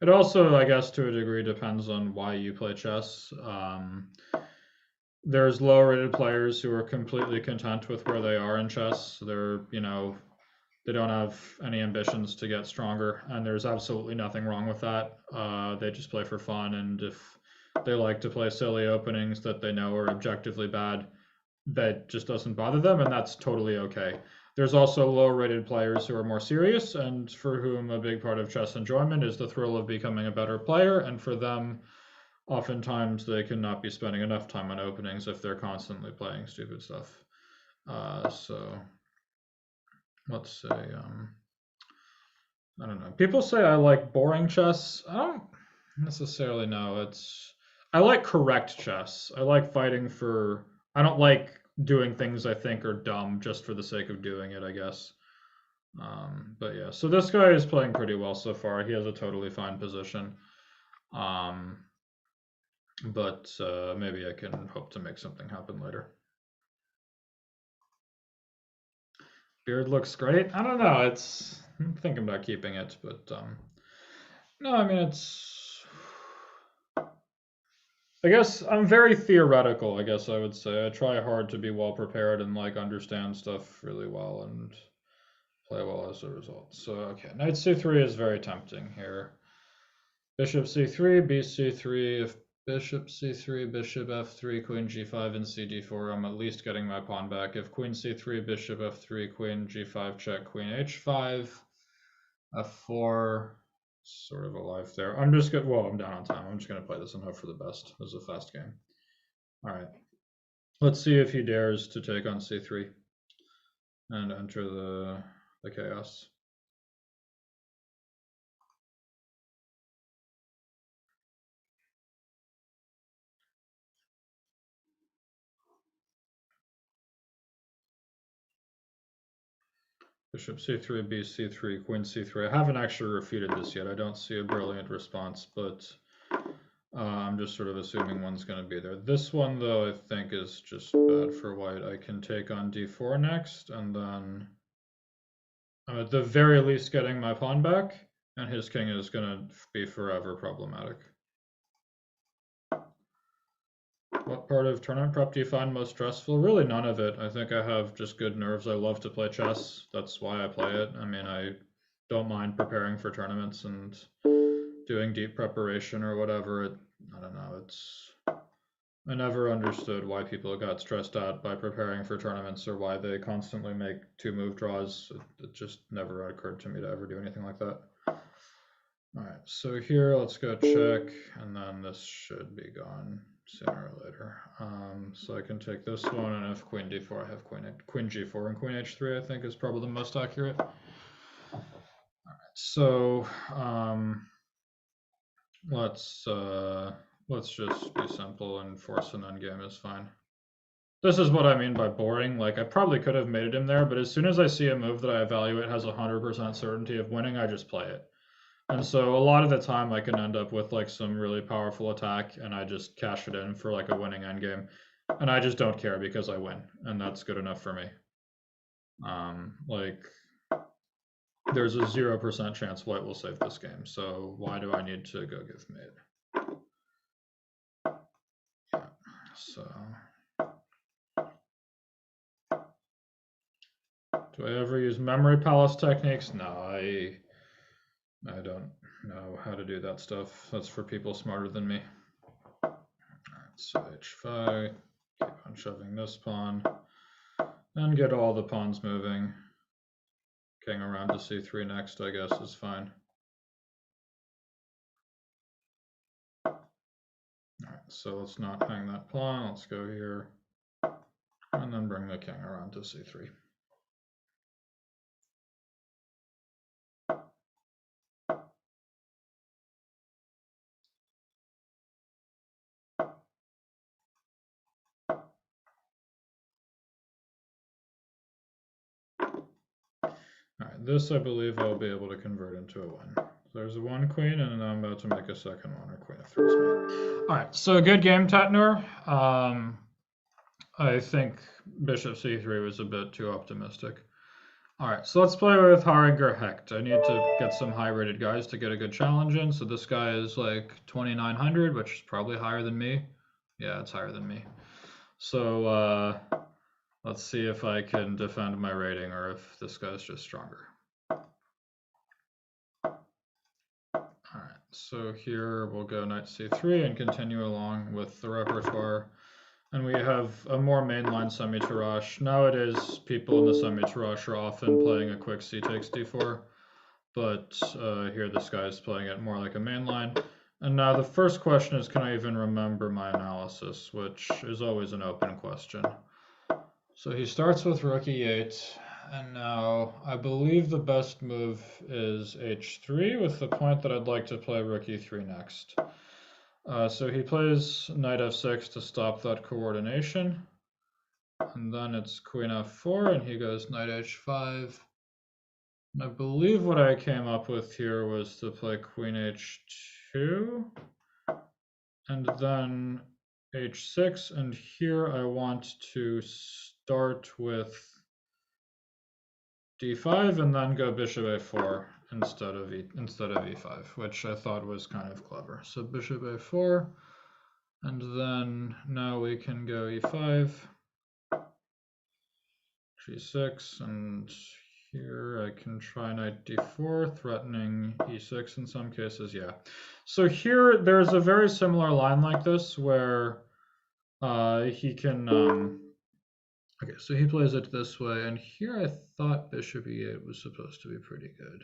It also, I guess, to a degree, depends on why you play chess. There's low-rated players who are completely content with where they are in chess. They're, they don't have any ambitions to get stronger, and there's absolutely nothing wrong with that. They just play for fun, and if they like to play silly openings that they know are objectively bad, that just doesn't bother them, and that's totally okay. There's also low-rated players who are more serious, and for whom a big part of chess enjoyment is the thrill of becoming a better player, and for them, oftentimes they cannot be spending enough time on openings if they're constantly playing stupid stuff. So let's say, I don't know. People say I like boring chess. I don't necessarily know. I like correct chess. I like fighting for, I don't like doing things I think are dumb just for the sake of doing it, I guess. But yeah, so this guy is playing pretty well so far. He has a totally fine position. But maybe I can hope to make something happen later. Beard looks great. I don't know. I'm thinking about keeping it, but no, I mean, I guess I'm very theoretical, I guess I would say. I try hard to be well prepared and like understand stuff really well and play well as a result. So, okay, knight c3 is very tempting here. Bishop c3, bc3. If bishop c3, bishop f3, queen g5, and cd4, I'm at least getting my pawn back. If queen c3, bishop f3, queen g5 check, queen h5, f4, sort of alive there. I'm just gonna, well, I'm down on time. I'm just gonna play this and hope for the best. This is a fast game. All right, let's see if he dares to take on c3 and enter the chaos. Bishop c3, bc3, queen c3. I haven't actually refuted this yet. I don't see a brilliant response, but I'm just sort of assuming one's going to be there. This one, though, I think is just bad for white. I can take on d4 next, and then I'm at the very least getting my pawn back, and his king is going to be forever problematic. What part of tournament prep do you find most stressful? Really none of it. I think I have just good nerves. I love to play chess. That's why I play it. I mean, I don't mind preparing for tournaments and doing deep preparation or whatever. I don't know. I never understood why people got stressed out by preparing for tournaments or why they constantly make two-move draws. It just never occurred to me to ever do anything like that. All right, so here let's go check, and then this should be gone sooner or later. So I can take this one, and if queen d4, I have queen g4 and queen h3, I think is probably the most accurate. All right, so let's just be simple and force an endgame is fine. This is what I mean by boring. Like, I probably could have mated him there, but as soon as I see a move that I evaluate has 100% certainty of winning, I just play it. And so a lot of the time I can end up with like some really powerful attack and I just cash it in for like a winning endgame. And I just don't care because I win, and that's good enough for me. Like, there's a 0% chance white will save this game, so why do I need to go give mate? Yeah, so do I ever use memory palace techniques? No, I don't know how to do that stuff. That's for people smarter than me. All right, so h5. keep on shoving this pawn and get all the pawns moving. King around to c3 next, I guess, is fine. Alright, so let's not hang that pawn. Let's go here and then bring the king around to c3. Alright, this I believe I'll be able to convert into a win. There's a 1 queen, and now I'm about to make a second one, or queen of 3's mate. Alright, so good game, Tatnur. I think bishop c3 was a bit too optimistic. Alright, so let's play with Haringer Hecht. I need to get some high-rated guys to get a good challenge in. So this guy is like 2,900, which is probably higher than me. Yeah, it's higher than me. So let's see if I can defend my rating or if this guy's just stronger. Alright, so here we'll go knight c3 and continue along with the repertoire. And we have a more mainline semi-tirage. Nowadays, people in the semi-tirage are often playing a quick c takes d4, but here this guy is playing it more like a mainline. And now the first question is, can I even remember my analysis, which is always an open question. So he starts with rook e8, and now I believe the best move is h3, with the point that I'd like to play rook e3 next. So he plays knight f6 to stop that coordination, and then it's queen f4, and he goes knight h5. And I believe what I came up with here was to play queen h2, and then h6, and here I want to start with d5 and then go bishop a4 instead of e5, which I thought was kind of clever. So bishop a4, and then now we can go e5, g6, and here I can try knight d4, threatening e6 in some cases, yeah. So here there's a very similar line like this where he can, okay, so he plays it this way, and here I thought bishop e8 was supposed to be pretty good,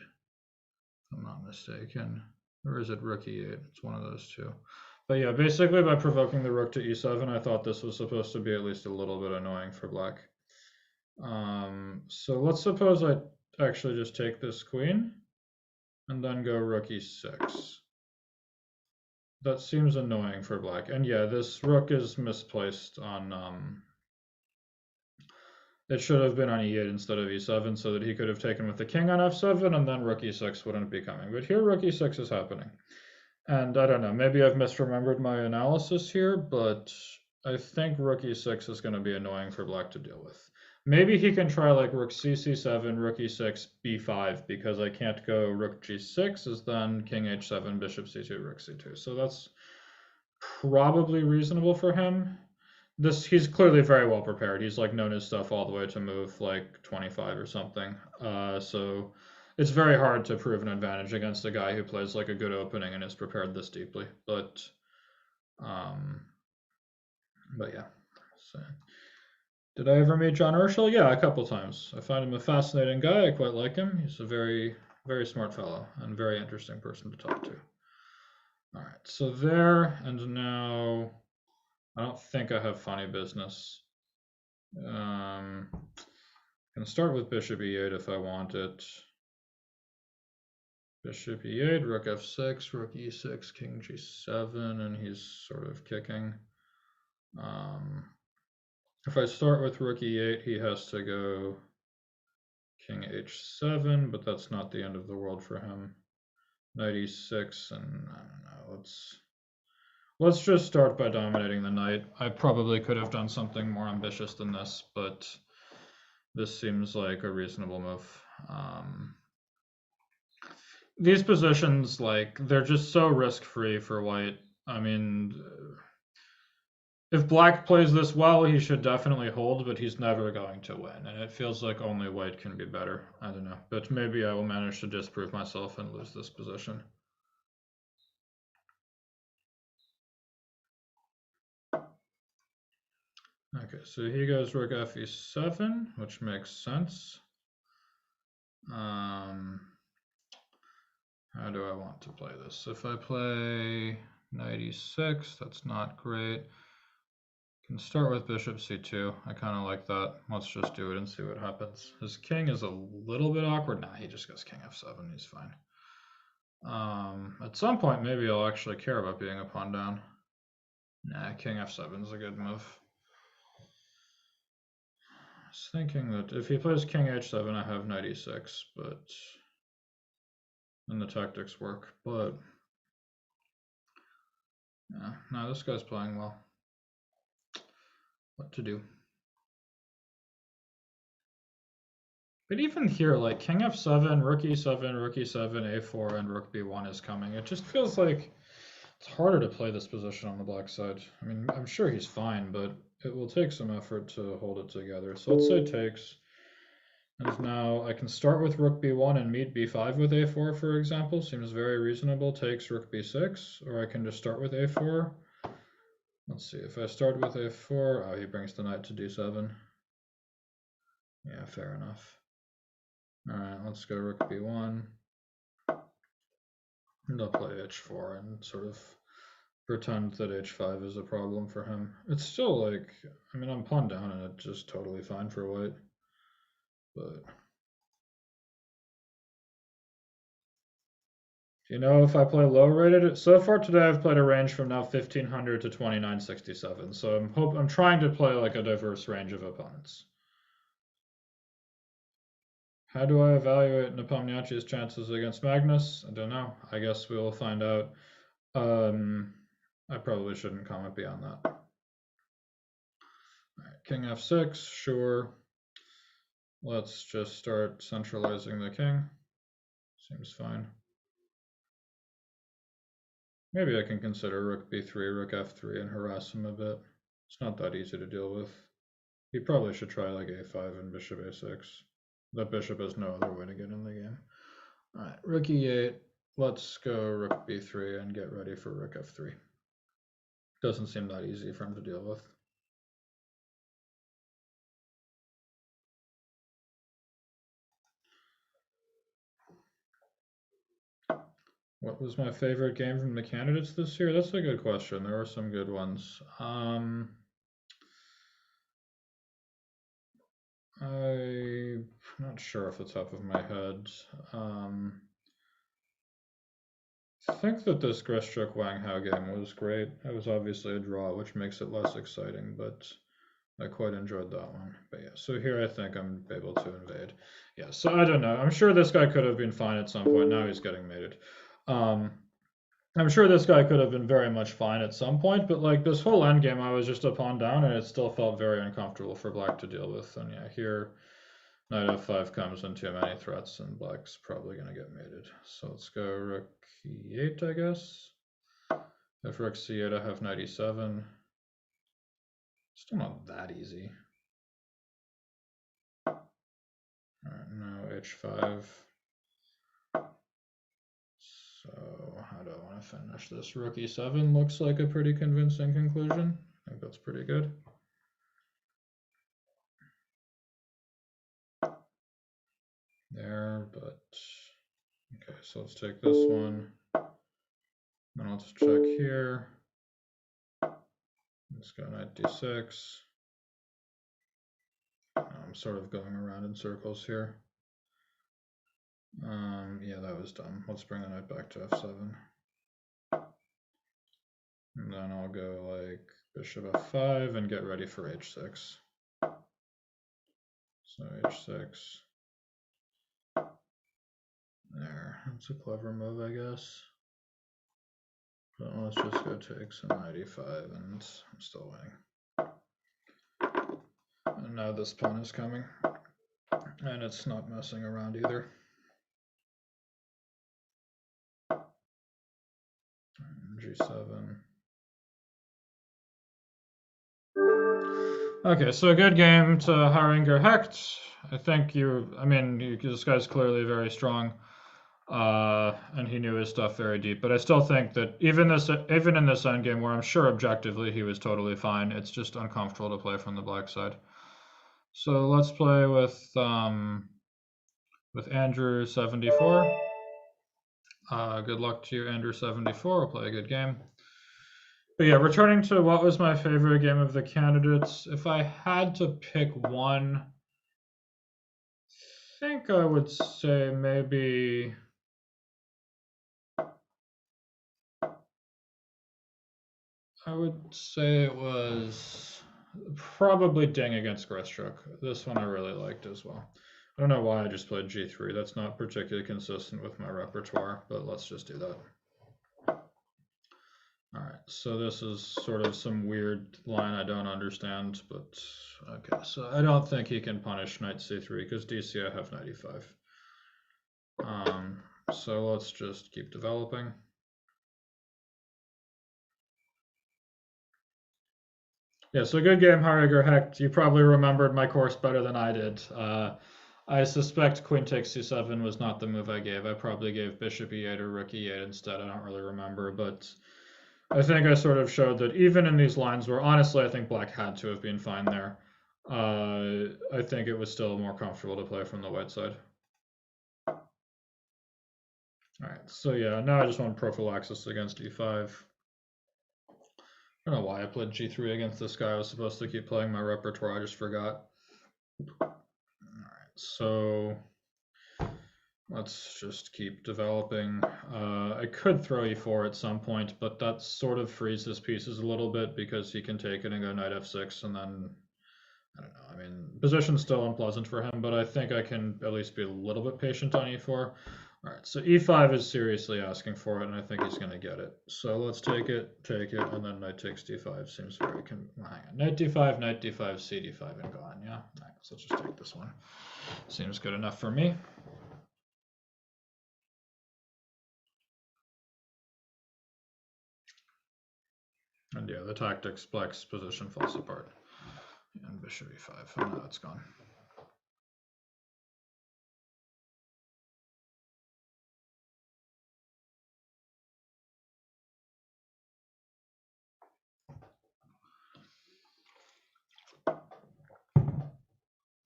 if I'm not mistaken. Or is it rook e8? It's one of those two. But yeah, basically by provoking the rook to e7, I thought this was supposed to be at least a little bit annoying for black. So let's suppose I actually just take this queen and then go rook e6. That seems annoying for black. And yeah, this rook is misplaced on... it should have been on e8 instead of e7, so that he could have taken with the king on f7, and then rook e6 wouldn't be coming. But here rook e6 is happening. And I don't know, maybe I've misremembered my analysis here, but I think rook e6 is going to be annoying for black to deal with. Maybe he can try like rook c7, rook e6, b5, because I can't go rook g6, is then king h7, bishop c2, rook c2. So that's probably reasonable for him. He's clearly very well prepared. He's like known his stuff all the way to move like 25 or something. So it's very hard to prove an advantage against a guy who plays like a good opening and is prepared this deeply. But yeah. So, did I ever meet John Urschel? Yeah, a couple times. I find him a fascinating guy. I quite like him. He's a very, very smart fellow and very interesting person to talk to. All right, so there, and now I don't think I have funny business. I can start with bishop e8 if I want it. Bishop e8, rook f6, rook e6, king g7, and he's sort of kicking. If I start with rook e8, he has to go king h7, but that's not the end of the world for him. Knight e6, and I don't know, let's just start by dominating the knight. I probably could have done something more ambitious than this, but this seems like a reasonable move. These positions, like, they're just so risk-free for white. I mean, if black plays this well, he should definitely hold, but he's never going to win. And it feels like only white can be better. I don't know. But maybe I will manage to disprove myself and lose this position. Okay, so he goes rook fe7, which makes sense. How do I want to play this? If I play knight e6, that's not great. Can start with bishop c2. I kind of like that. Let's just do it and see what happens. His king is a little bit awkward. Nah, he just goes king f7. He's fine. At some point, maybe I'll actually care about being a pawn down. Nah, king f7 is a good move. I was thinking that if he plays king h7, I have knight e6, but then the tactics work. But yeah, no, this guy's playing well. What to do? But even here, like king f7, rook e7, rook e7, a4, and rook b1 is coming. It just feels like it's harder to play this position on the black side. I mean, I'm sure he's fine, but it will take some effort to hold it together. So let's say takes. And now I can start with rook b1 and meet b5 with a4, for example. Seems very reasonable. Takes rook b6, or I can just start with a4. Let's see, if I start with a4, oh, he brings the knight to d7. Yeah, fair enough. All right, let's go rook b1. And I'll play h4 and sort of pretend that h5 is a problem for him. It's still like, I mean, I'm pawn down and it's just totally fine for white. But, you know, if I play low rated, so far today I've played a range from now 1500 to 2967. So I'm trying to play like a diverse range of opponents. How do I evaluate Nepomniachtchi's chances against Magnus? I don't know. I guess we will find out. I probably shouldn't comment beyond that. All right, king f6, sure. Let's just start centralizing the king. Seems fine. Maybe I can consider rook b3, rook f3, and harass him a bit. It's not that easy to deal with. He probably should try like a5 and bishop a6. That bishop has no other way to get in the game. All right, rook e8. Let's go rook b3 and get ready for rook f3. Doesn't seem that easy for him to deal with. What was my favorite game from the candidates this year? That's a good question. There were some good ones. I'm not sure off the top of my head. I think that this Greshchuk Wang Hao game was great. It was obviously a draw, which makes it less exciting, but I quite enjoyed that one. But yeah, so here I think I'm able to invade. Yeah, so I don't know. I'm sure this guy could have been fine at some point. Now he's getting mated. I'm sure this guy could have been very much fine at some point, but like this whole endgame, I was just a pawn down, and it still felt very uncomfortable for black to deal with. And yeah, here knight f5 comes in too many threats, and black's probably going to get mated. So let's go rook e8, I guess. If rook c8, I have knight e7. Still not that easy. All right, now h5. So how do I want to finish this? Rook e7 looks like a pretty convincing conclusion. I think that's pretty good. There, but okay, so let's take this one. Then let's check here. Let's go knight d6. I'm sort of going around in circles here. Yeah, that was dumb. Let's bring the knight back to f7. And then I'll go like bishop f5 and get ready for h6. So h6. There, that's a clever move, I guess. But let's just go take some knight e5, and I'm still winning. And now this pawn is coming, and it's not messing around either. G7. Okay, so a good game to Haringer Hecht. I think this guy's clearly very strong. And he knew his stuff very deep. But I still think that even in this endgame, where I'm sure objectively he was totally fine, it's just uncomfortable to play from the black side. So let's play with Andrew 74. Good luck to you, Andrew 74. We'll play a good game. But yeah, returning to what was my favorite game of the candidates, if I had to pick one, I think I would say maybe it was probably Ding against Gresstroke. This one I really liked as well. I don't know why I just played G3. That's not particularly consistent with my repertoire, but let's just do that. All right, so this is sort of some weird line I don't understand, but okay. So I don't think he can punish knight c3 because DC I have knight e5. So let's just keep developing. Yeah, so good game, Harriger Hecht. You probably remembered my course better than I did. I suspect queen takes c7 was not the move I gave. I probably gave bishop e8 or rook e8 instead. I don't really remember, but I think I sort of showed that even in these lines where honestly I think black had to have been fine there, I think it was still more comfortable to play from the white side. All right, so yeah, now I just want prophylaxis against e5. I don't know why I played g3 against this guy. I was supposed to keep playing my repertoire. I just forgot. All right, so let's just keep developing. I could throw e4 at some point, but that sort of frees his pieces a little bit because he can take it and go knight f6, and then, I don't know. I mean, position's still unpleasant for him, but I think I can at least be a little bit patient on e4. All right, so e5 is seriously asking for it, and I think he's going to get it. So let's take it, and then knight takes d5 seems very, hang on, knight d5, c d5, and gone, yeah? All right, so let's just take this one. Seems good enough for me. And yeah, the tactics, black's position falls apart. And bishop e5, and now it's gone.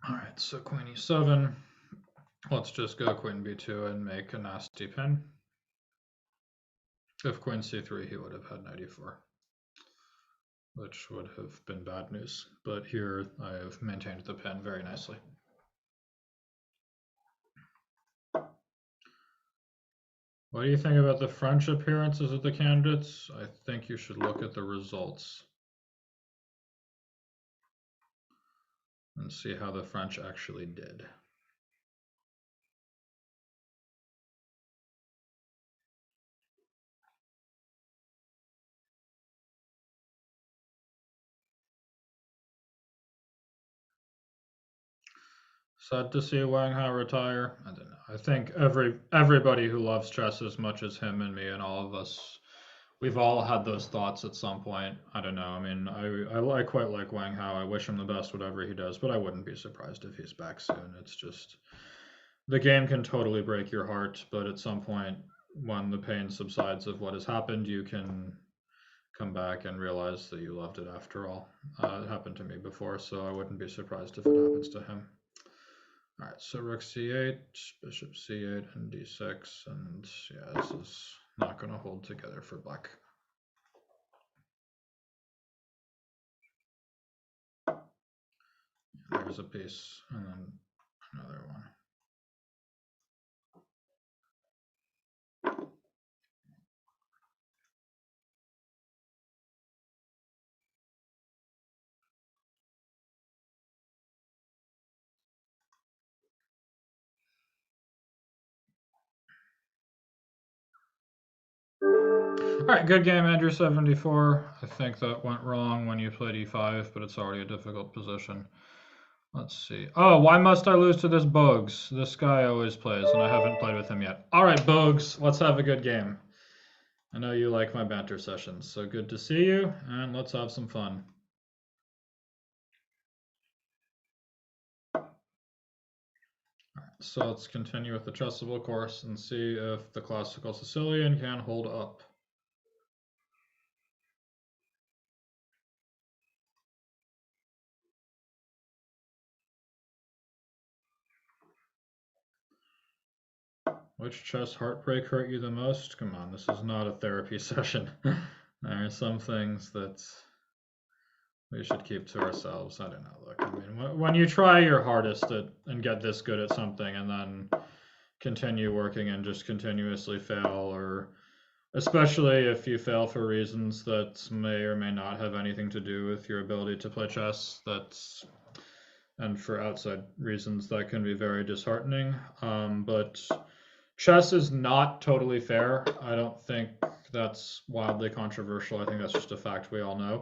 All right, so queen e7. Let's just go queen b2 and make a nasty pin. If queen c3, he would have had knight e4, which would have been bad news. But here I have maintained the pin very nicely. What do you think about the French appearances of the candidates? I think you should look at the results and see how the French actually did. Sad to see Wang Hao retire. I don't know. I think everybody who loves chess as much as him and me and all of us, we've all had those thoughts at some point. I don't know. I mean, I quite like Wang Hao. I wish him the best, whatever he does, but I wouldn't be surprised if he's back soon. It's just, the game can totally break your heart, but at some point, when the pain subsides of what has happened, you can come back and realize that you loved it after all. It happened to me before, so I wouldn't be surprised if it happens to him. All right, so rook c8, bishop c8, and d6, and yeah, this is not going to hold together for black. There's a piece, and then another one. All right, good game, Andrew 74. I think that went wrong when you played e5, but it's already a difficult position. Let's see. Oh, why must I lose to this Bogues? This guy always plays, and I haven't played with him yet. All right, Bogues, let's have a good game. I know you like my banter sessions, so good to see you, and let's have some fun. All right, so let's continue with the chessable course and see if the classical Sicilian can hold up. Which chess heartbreak hurt you the most? Come on, this is not a therapy session. There are some things that we should keep to ourselves. I don't know. Look, I mean, when you try your hardest and get this good at something and then continue working and just continuously fail, or especially if you fail for reasons that may or may not have anything to do with your ability to play chess, and for outside reasons that can be very disheartening. But chess is not totally fair. I don't think that's wildly controversial. I think that's just a fact we all know.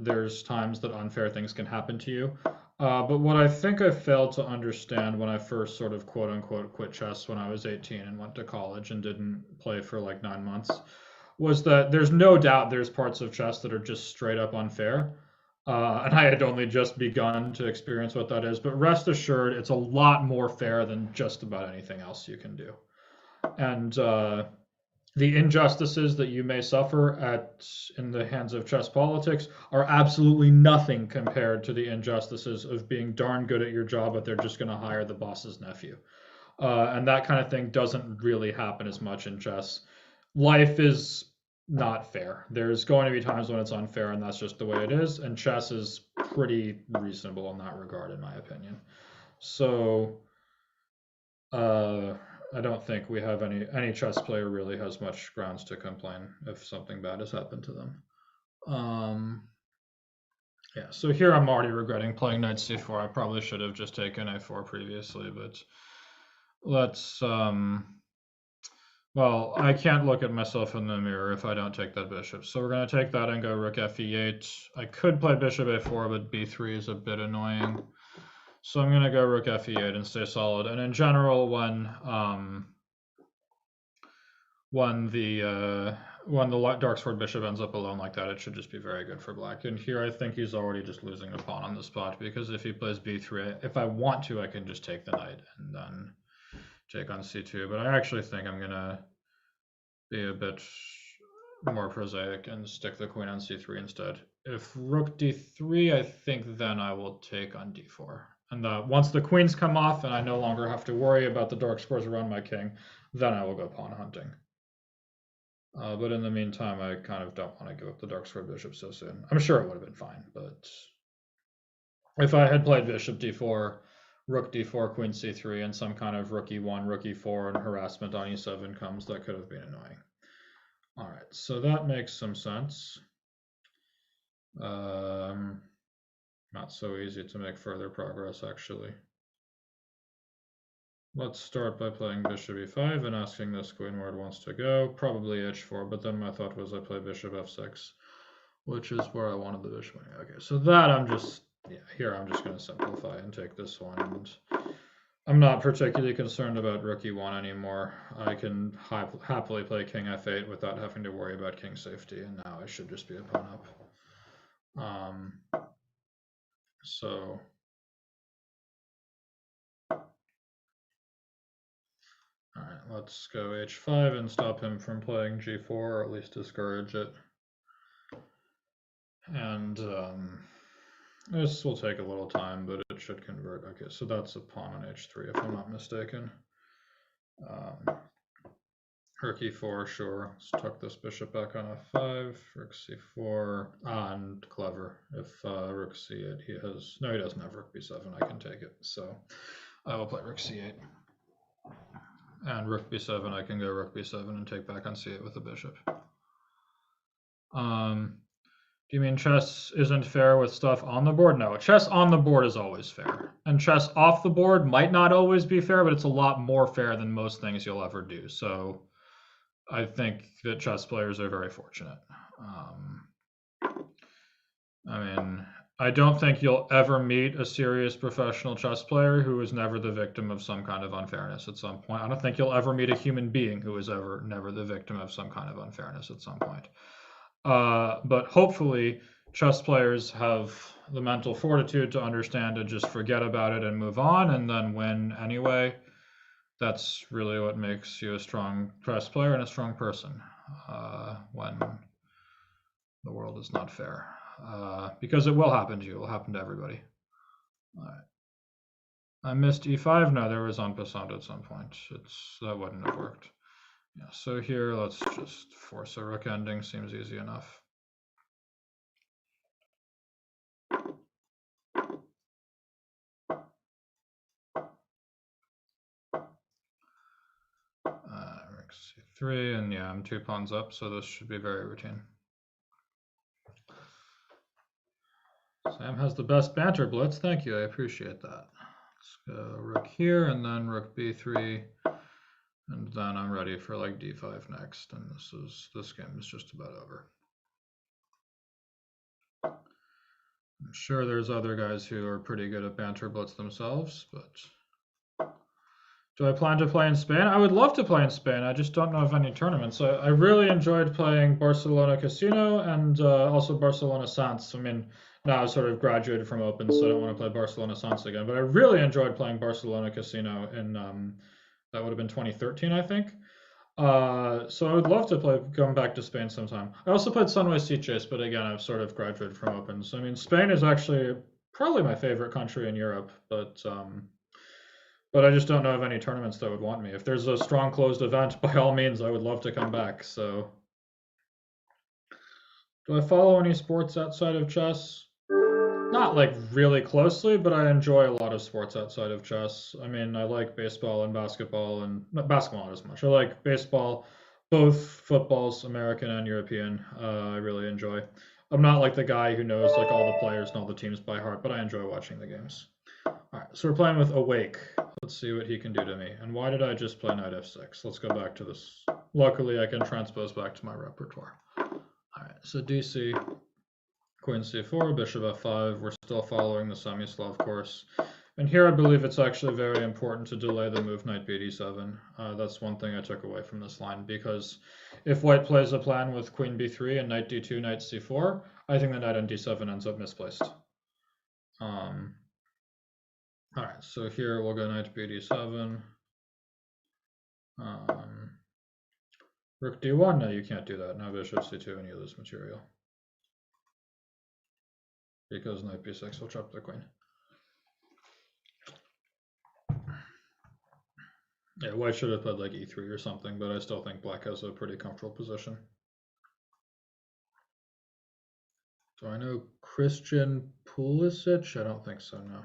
There's times that unfair things can happen to you. But what I think I failed to understand when I first sort of quote unquote quit chess when I was 18 and went to college and didn't play for like 9 months was that there's no doubt there's parts of chess that are just straight up unfair. And I had only just begun to experience what that is. But rest assured, it's a lot more fair than just about anything else you can do. And the injustices that you may suffer in the hands of chess politics are absolutely nothing compared to the injustices of being darn good at your job, but they're just going to hire the boss's nephew. And that kind of thing doesn't really happen as much in chess. Life is not fair. There's going to be times when it's unfair, and that's just the way it is. And chess is pretty reasonable in that regard, in my opinion. So, I don't think we have any chess player really has much grounds to complain if something bad has happened to them. Yeah, so here I'm already regretting playing knight c4. I probably should have just taken a4 previously, but let's well, I can't look at myself in the mirror if I don't take that bishop. So we're going to take that and go rook fe8. I could play bishop a4, but b3 is a bit annoying. So I'm going to go rook fe8 and stay solid. And in general, when the dark squared bishop ends up alone like that, it should just be very good for black. And here I think he's already just losing a pawn on the spot, because if he plays b3, if I want to, I can just take the knight and then take on c2. But I actually think I'm going to be a bit more prosaic and stick the queen on c3 instead. If rook d3, I think then I will take on d4. And once the queens come off and I no longer have to worry about the dark squares around my king, then I will go pawn hunting. But in the meantime, I kind of don't want to give up the dark square bishop so soon. I'm sure it would have been fine, but if I had played bishop d4, rook d4, queen c3, and some kind of rook e1, rook e4, and harassment on e7 comes, that could have been annoying. All right, so that makes some sense. Not so easy to make further progress, actually. Let's start by playing bishop e5 and asking this queen where it wants to go. Probably h4, but then my thought was I play bishop f6, which is where I wanted the bishop. Okay, so that here I'm just going to simplify and take this one. And I'm not particularly concerned about rook e1 anymore. I can happily play king f8 without having to worry about king safety, and now I should just be a pawn up. So all right, let's go h5 and stop him from playing g4, or at least discourage it. And this will take a little time, but it should convert. Okay, so that's a pawn on h3, if I'm not mistaken. Rook e4, sure. Let's tuck this bishop back on f5. Rook c4, and clever. If rook c8, he doesn't have rook b7. I can take it. So I will play rook c8. And rook b7, I can go rook b7 and take back on c8 with the bishop. Do you mean chess isn't fair with stuff on the board? No, chess on the board is always fair. And chess off the board might not always be fair, but it's a lot more fair than most things you'll ever do. So I think that chess players are very fortunate. I mean, I don't think you'll ever meet a serious professional chess player who is never the victim of some kind of unfairness at some point. I don't think you'll ever meet a human being who is never the victim of some kind of unfairness at some point. But hopefully chess players have the mental fortitude to understand and just forget about it and move on and then win anyway. That's really what makes you a strong chess player and a strong person when the world is not fair. Because it will happen to you. It will happen to everybody. All right. I missed e5. No, there was en passant at some point. That wouldn't have worked. Yeah, so here, let's just force a rook ending. Seems easy enough. Rook c3, and yeah, I'm 2 pawns up, so this should be very routine. Sam has the best banter blitz. Thank you, I appreciate that. Let's go rook here, and then rook b3, and then I'm ready for like d5 next, and this game is just about over. I'm sure there's other guys who are pretty good at banter blitz themselves, but do I plan to play in Spain? I would love to play in Spain. I just don't know of any tournaments. I really enjoyed playing Barcelona Casino and also Barcelona Sans. I mean, now I've sort of graduated from Open, so I don't want to play Barcelona Sans again. But I really enjoyed playing Barcelona Casino in, that would have been 2013, I think. So I would love to come back to Spain sometime. I also played Sunway Sea Chase, but again, I've sort of graduated from Open. So I mean, Spain is actually probably my favorite country in Europe, but I just don't know of any tournaments that would want me. If there's a strong closed event, by all means, I would love to come back. So, do I follow any sports outside of chess? Not like really closely, but I enjoy a lot of sports outside of chess. I mean, I like baseball and basketball, and not basketball not as much. I like baseball, both footballs, American and European. I really enjoy. I'm not like the guy who knows like all the players and all the teams by heart, but I enjoy watching the games. All right, so we're playing with Awake. Let's see what he can do to me. And why did I just play knight f6? Let's go back to this. Luckily, I can transpose back to my repertoire. All right, so DC, queen c4, bishop f5. We're still following the Semi-Slav course. And here I believe it's actually very important to delay the move knight bd7. That's one thing I took away from this line, because if white plays a plan with queen b3 and knight d2, knight c4, I think the knight on d7 ends up misplaced. All right, so here we'll go knight bd7. Rook d1, no, you can't do that. Now bishop c2 and you lose material. Because knight b6 will trap the queen. Yeah, white should have played like e3 or something, but I still think black has a pretty comfortable position. Do I know Christian Pulisic? I don't think so, no.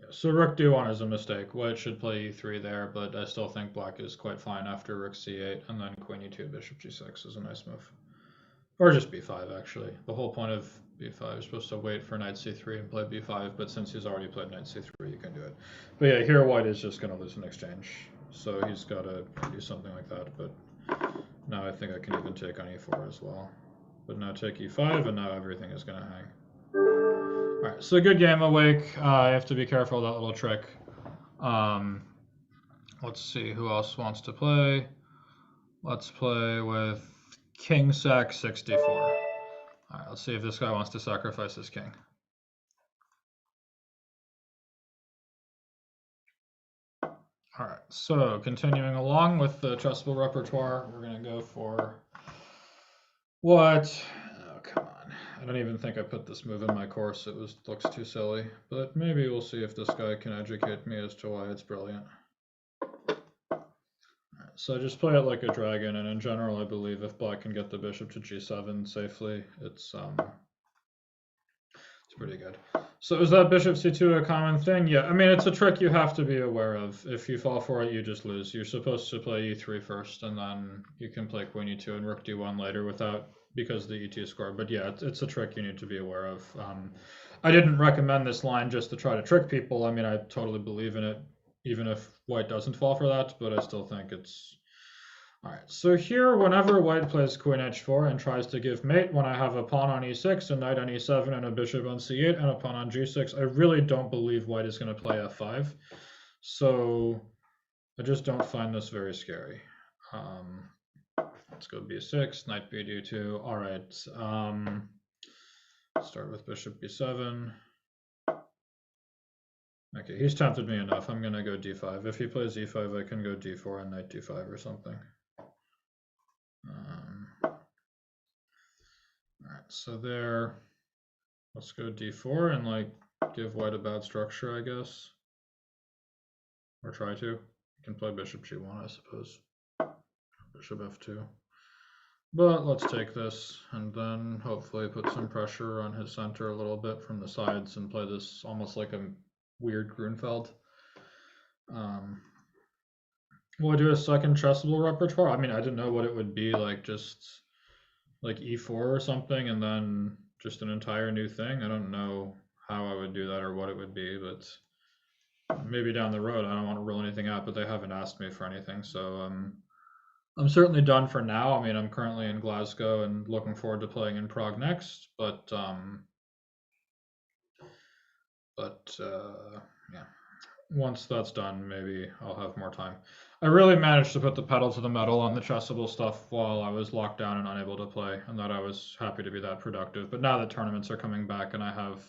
So rook d1 is a mistake. White should play e3 there, but I still think black is quite fine after rook c8, and then queen e2, bishop g6 is a nice move. Or just b5, actually. The whole point of b5 is supposed to wait for knight c3 and play b5, but since he's already played knight c3, you can do it. But yeah, here white is just going to lose an exchange, so he's got to do something like that, but now I think I can even take on e4 as well. But now take e5, and now everything is going to hang. All right, so good game, Awake. I have to be careful of that little trick. Let's see, who else wants to play? Let's play with King Sac 64. All right, let's see if this guy wants to sacrifice his king. All right, so continuing along with the chessable repertoire, we're going to go for what? Oh, come on. I don't even think I put this move in my course. It looks too silly, but maybe we'll see if this guy can educate me as to why it's brilliant. So I just play it like a dragon, and in general, I believe if black can get the bishop to g7 safely, it's pretty good. So is that bishop c2 a common thing? Yeah, I mean, it's a trick you have to be aware of. If you fall for it, you just lose. You're supposed to play e3 first, and then you can play queen e2 and rook d1 later because the e2 score. But yeah, it's a trick you need to be aware of. I didn't recommend this line just to try to trick people. I mean, I totally believe in it, even if white doesn't fall for that, but I still think it's... All right, so here, whenever white plays queen h4 and tries to give mate, when I have a pawn on e6, a knight on e7, and a bishop on c8, and a pawn on g6, I really don't believe white is going to play f5. So I just don't find this very scary. let's go b6, knight bd2. All right. Start with bishop b7. Okay, he's tempted me enough. I'm gonna go d5. If he plays e5, I can go d4 and knight d5 or something. All right, so there. Let's go d4 and like give white a bad structure, I guess. Or try to. You can play bishop g1, I suppose. Bishop f2. But let's take this and then hopefully put some pressure on his center a little bit from the sides and play this almost like a weird Grunfeld. Will I do a second chessable repertoire? I mean, I didn't know what it would be like, just like e4 or something, and then just an entire new thing. I don't know how I would do that or what it would be, but maybe down the road. I don't want to rule anything out, but they haven't asked me for anything, so I'm certainly done for now. I mean, I'm currently in Glasgow and looking forward to playing in Prague next, but yeah, once that's done, maybe I'll have more time. I really managed to put the pedal to the metal on the chessable stuff while I was locked down and unable to play, and that I was happy to be that productive. But now that tournaments are coming back and I have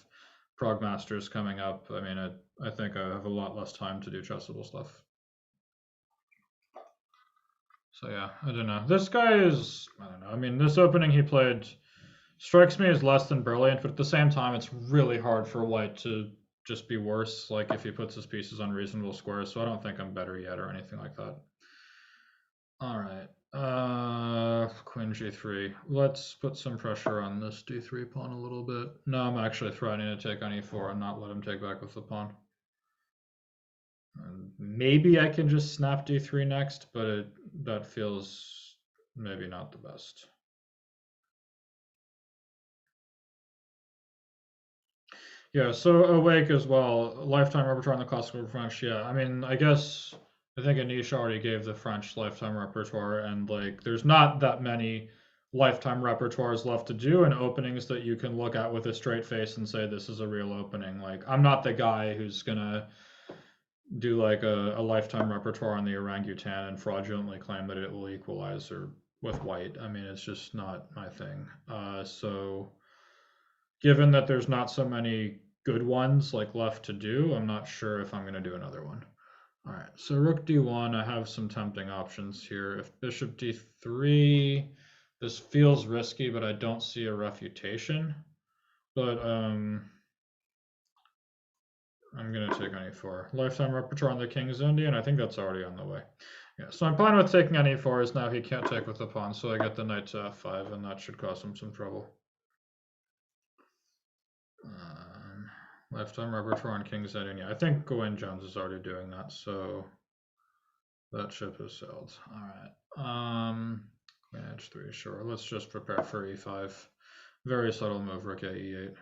Prague Masters coming up, I mean, I think I have a lot less time to do chessable stuff. So yeah, I don't know. This guy is, I don't know. I mean, this opening he played strikes me as less than brilliant, but at the same time, it's really hard for white to just be worse, like if he puts his pieces on reasonable squares, so I don't think I'm better yet or anything like that. All right, queen g3. Let's put some pressure on this d3 pawn a little bit. No, I'm actually threatening to take on e4 and not let him take back with the pawn. And maybe I can just snap d3 next, but that feels maybe not the best. Yeah, so Awake as well, lifetime repertoire on the classical French. Yeah, I mean, I guess I think Anish already gave the French lifetime repertoire, and like there's not that many lifetime repertoires left to do and openings that you can look at with a straight face and say this is a real opening. Like I'm not the guy who's gonna do like a lifetime repertoire on the orangutan and fraudulently claim that it will equalize or with white. I mean, it's just not my thing. So given that there's not so many good ones like left to do, I'm not sure if I'm going to do another one. All right, so rook d1, I have some tempting options here. If bishop d3, this feels risky, but I don't see a refutation. But I'm going to take on e4. Lifetime repertoire on the king's Indian, I think that's already on the way. Yeah, so I'm fine with taking on e4, as now he can't take with the pawn, so I get the knight to f5, and that should cause him some trouble. Lifetime repertoire on king's Indian. Yeah, I think Gawain Jones is already doing that, so that ship has sailed. All right. Queen h3, sure. Let's just prepare for e5. Very subtle move, rook e8.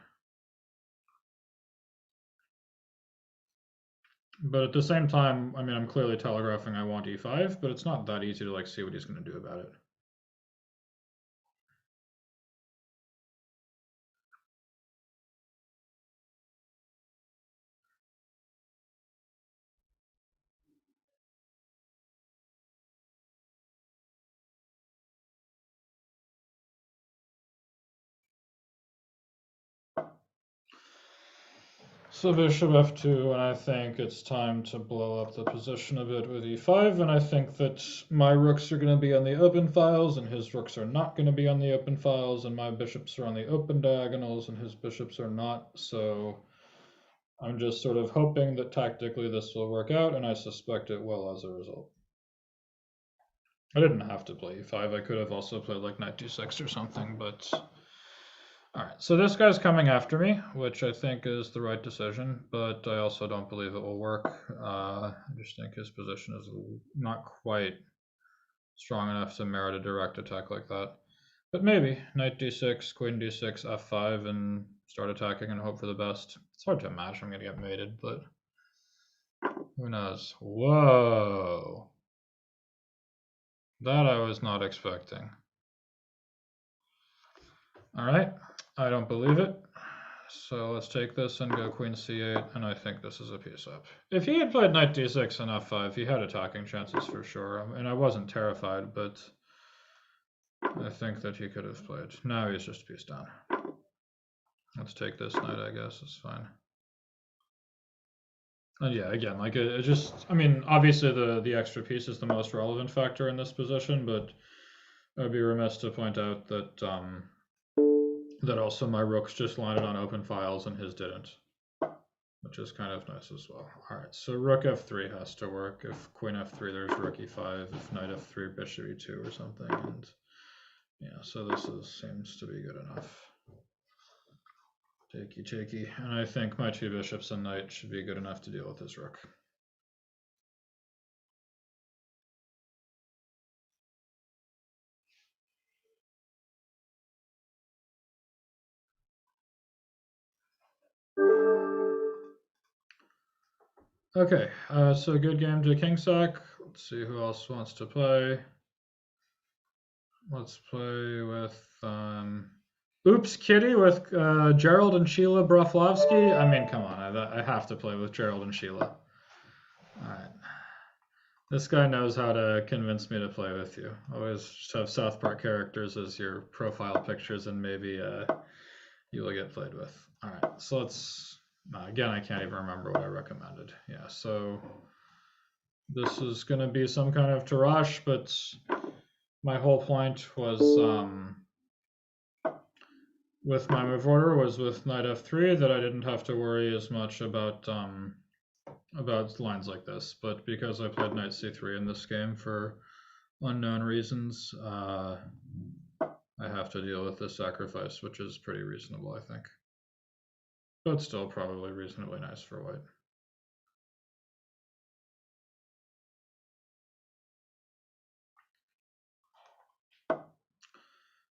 But at the same time, I mean, I'm clearly telegraphing I want e5, but it's not that easy to like see what he's going to do about it. So bishop f2, and I think it's time to blow up the position a bit with e5, and I think that my rooks are going to be on the open files, and his rooks are not going to be on the open files, and my bishops are on the open diagonals, and his bishops are not, so I'm just sort of hoping that tactically this will work out, and I suspect it will as a result. I didn't have to play e5, I could have also played like knight d6 or something, but... All right, so this guy's coming after me, which I think is the right decision, but I also don't believe it will work. I just think his position is not quite strong enough to merit a direct attack like that. But maybe, knight d6, queen d6, f5, and start attacking and hope for the best. It's hard to imagine I'm going to get mated, but who knows? Whoa! That I was not expecting. All right, I don't believe it. So let's take this and go queen c8, and I think this is a piece up. If he had played knight d6 and f5, he had attacking chances for sure. I mean, I wasn't terrified, but I think that he could have played. Now he's just piece down. Let's take this knight, I guess. It's fine. And yeah, again, like it just, I mean, obviously the extra piece is the most relevant factor in this position, but I'd be remiss to point out that that also my rooks just landed on open files and his didn't, which is kind of nice as well. All right, so rook f3 has to work. If queen f3, there's rook e5. If knight f3, bishop e2 or something. And yeah, so this seems to be good enough. Takey. And I think my two bishops and knight should be good enough to deal with this rook. Okay, so good game to king sack. Let's see who else wants to play. Let's play with Oops Kitty with Gerald and Sheila Broflovsky. I mean, come on, I have to play with Gerald and Sheila. All right. This guy knows how to convince me to play with you. Always just have South Park characters as your profile pictures, and maybe you will get played with. All right, so let's. Again, I can't even remember what I recommended. Yeah, so this is going to be some kind of Tarrasch, but my whole point was with my move order was with knight f3 that I didn't have to worry as much about lines like this, but because I played knight c3 in this game for unknown reasons, I have to deal with this sacrifice, which is pretty reasonable, I think. But still probably reasonably nice for white.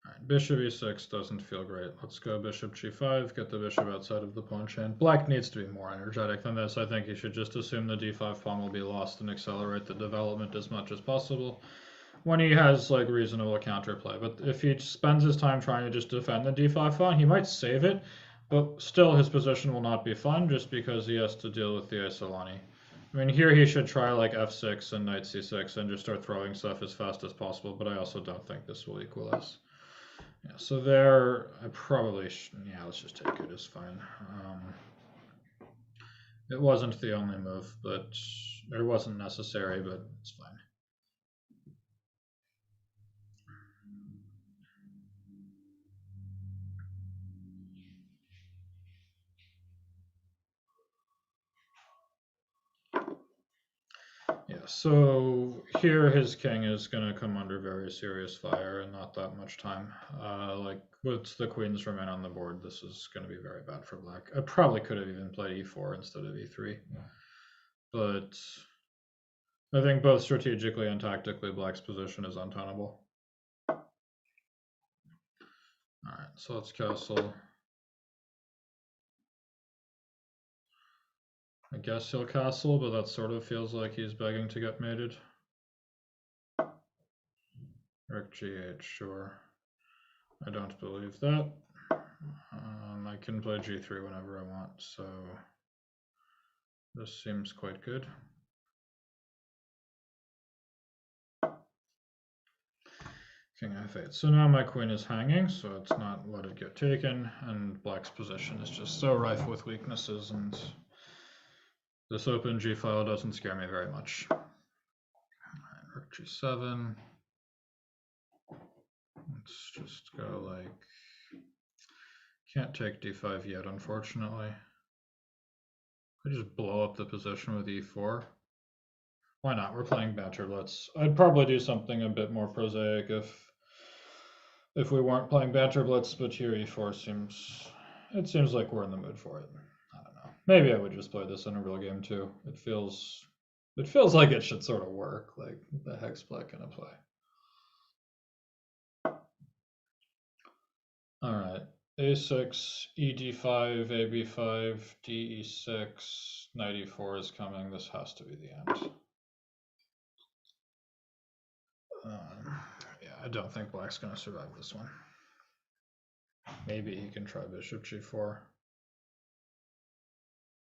Alright, bishop e6 doesn't feel great. Let's go bishop g5, get the bishop outside of the pawn chain. Black needs to be more energetic than this. I think he should just assume the d5 pawn will be lost and accelerate the development as much as possible when he has like reasonable counterplay. But if he spends his time trying to just defend the d5 pawn, he might save it, but still his position will not be fun just because he has to deal with the Isolani. I mean, here he should try like f6 and knight c6 and just start throwing stuff as fast as possible, but I also don't think this will equalize. Yeah, so there, I probably yeah, let's just take it, it's fine. It wasn't the only move, but it wasn't necessary, but it's fine. Yeah, so here his king is going to come under very serious fire and not that much time. Like with the queens remain on the board, this is going to be very bad for black. I probably could have even played e4 instead of e3. But I think both strategically and tactically, black's position is untenable. All right, so let's castle. I guess he'll castle, but that sort of feels like he's begging to get mated. Rook g8, sure. I don't believe that. I can play g3 whenever I want, so this seems quite good. King f8. So now my queen is hanging, so it's not let it get taken, and black's position is just so rife with weaknesses, and this open g file doesn't scare me very much. Right, rook g7. Let's just go like, can't take d5 yet, unfortunately. I just blow up the position with e4. Why not? We're playing Banter Blitz. I'd probably do something a bit more prosaic if we weren't playing Banter Blitz, but here e4 seems like we're in the mood for it. I don't know. Maybe I would just play this in a real game too. It feels like it should sort of work. Like the heck's black gonna play. All right. a6, ed5, ab5, de6, knight e4 is coming. This has to be the end. Yeah, I don't think black's going to survive this one. Maybe he can try bishop g4.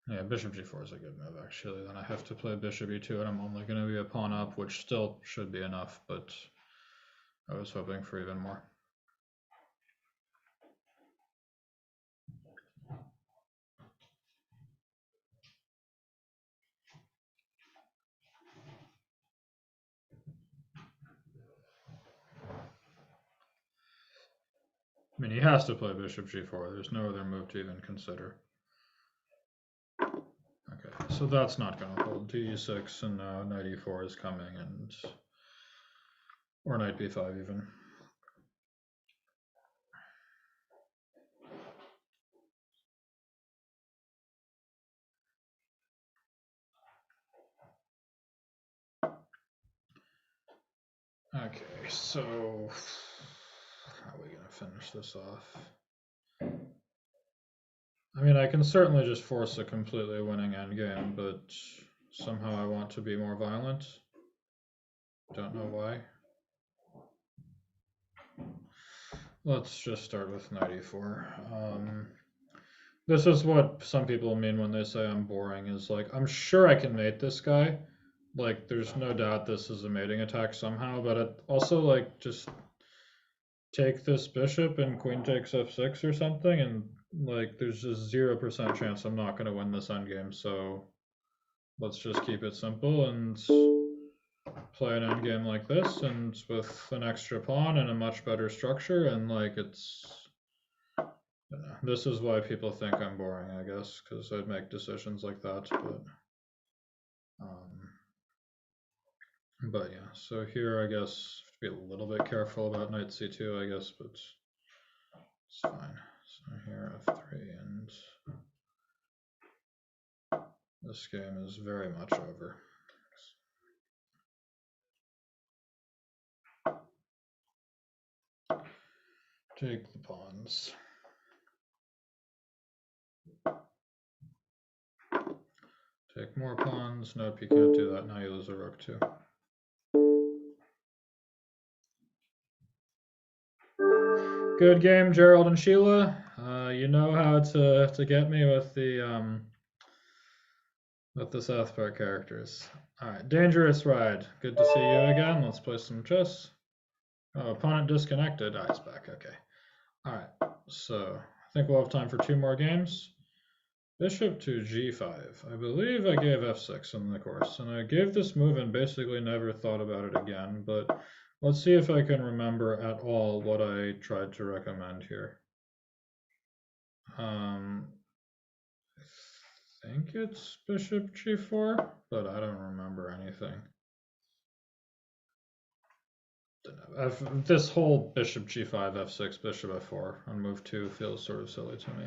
Yeah, bishop g4 is a good move, actually. Then I have to play bishop e2, and I'm only going to be a pawn up, which still should be enough, but I was hoping for even more. I mean, he has to play bishop g4. There's no other move to even consider. Okay, so that's not going to hold. d6, and now knight e4 is coming, and or knight b5 even. Okay, so how are we going to finish this off? I mean, I can certainly just force a completely winning endgame, but somehow I want to be more violent. Don't know why. Let's just start with knight e4. This is what some people mean when they say I'm boring, is like, I'm sure I can mate this guy. Like, there's no doubt this is a mating attack somehow, but it also, like, just take this bishop and queen takes f6 or something, and, like, there's just 0% chance I'm not going to win this endgame, so let's just keep it simple and play an endgame like this, and with an extra pawn and a much better structure, and, like, it's... This is why people think I'm boring, I guess, because I'd make decisions like that, but yeah, so here I guess be a little bit careful about knight c2, I guess, but it's fine. So here f3, and this game is very much over. Take the pawns. Take more pawns. Nope, you can't do that. Now you lose a rook too. Good game, Gerald and Sheila. You know how to get me with the South Park characters. All right, dangerous ride. Good to see you again. Let's play some chess. Oh, opponent disconnected. Ah, he's back. Okay. All right. So I think we'll have time for 2 more games. Bishop to g5. I believe I gave f6 in the course, and I gave this move and basically never thought about it again, but let's see if I can remember at all what I tried to recommend here. I think it's bishop g4, but I don't remember anything. This whole bishop g5, f6, bishop f4 on move 2 feels sort of silly to me.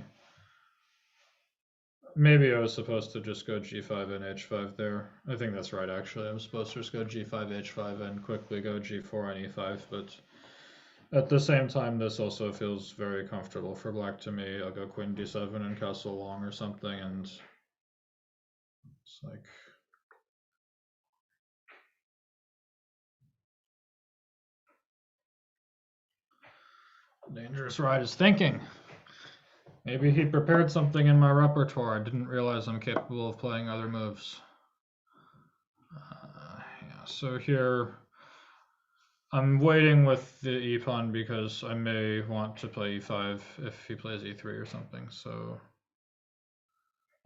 Maybe I was supposed to just go g5 and h5 there. I think that's right, actually. I'm supposed to just go g5, h5, and quickly go g4 and e5, but at the same time, this also feels very comfortable for black to me. I'll go queen d7 and castle long or something, and it's like... Dangerous ride is thinking. Maybe he prepared something in my repertoire. I didn't realize I'm capable of playing other moves. Yeah, so here I'm waiting with the e-pawn because I may want to play e5 if he plays e3 or something. So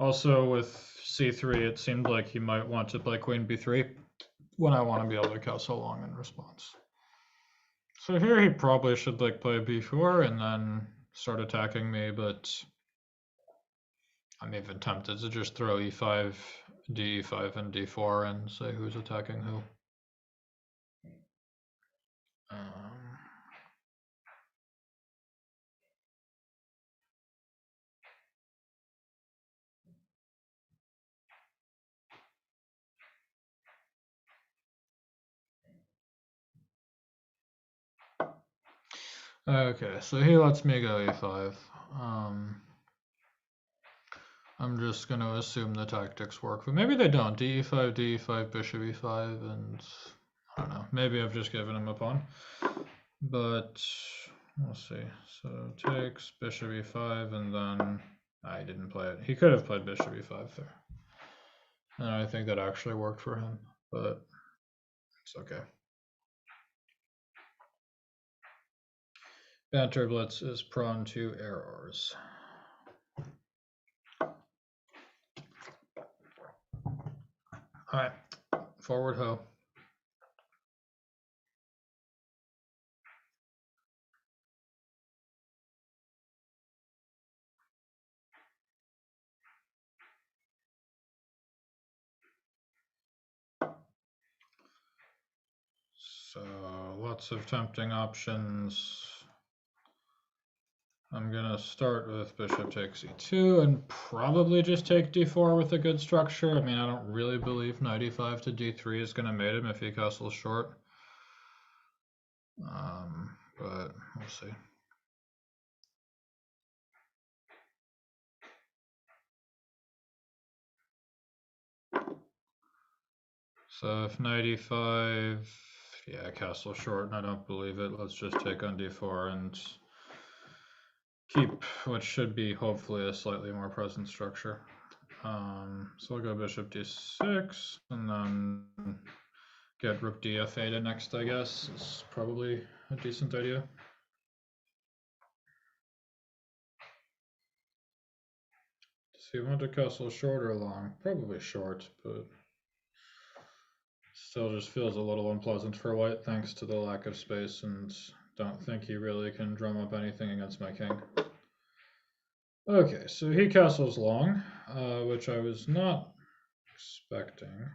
also with c3, it seemed like he might want to play queen b3 when I want to be able to castle long in response. So here he probably should like play b4 and then start attacking me, but I'm even tempted to just throw e5, d5, and d4 and say who's attacking who. Okay, so he lets me go e5. I'm just going to assume the tactics work, but maybe they don't. d5, d5, bishop e5, and I don't know. Maybe I've just given him a pawn. But we'll see. So takes bishop e5, and then I didn't play it. He could have played bishop e5 there. And I think that actually worked for him, but it's okay. Banter Blitz is prone to errors. All right, forward ho. So lots of tempting options. I'm gonna start with bishop takes e2 and probably just take d4 with a good structure. I mean, I don't really believe knight e5 to d3 is gonna mate him if he castles short. But we'll see. So if knight e5, yeah, castle short, and I don't believe it. Let's just take on d4 and keep what should be hopefully a slightly more present structure. So we'll go bishop d6 and then get rook df8 next, I guess. It's probably a decent idea. Does he want to castle short or long? Probably short, but still just feels a little unpleasant for white thanks to the lack of space, and don't think he really can drum up anything against my king. Okay, so he castles long, which I was not expecting.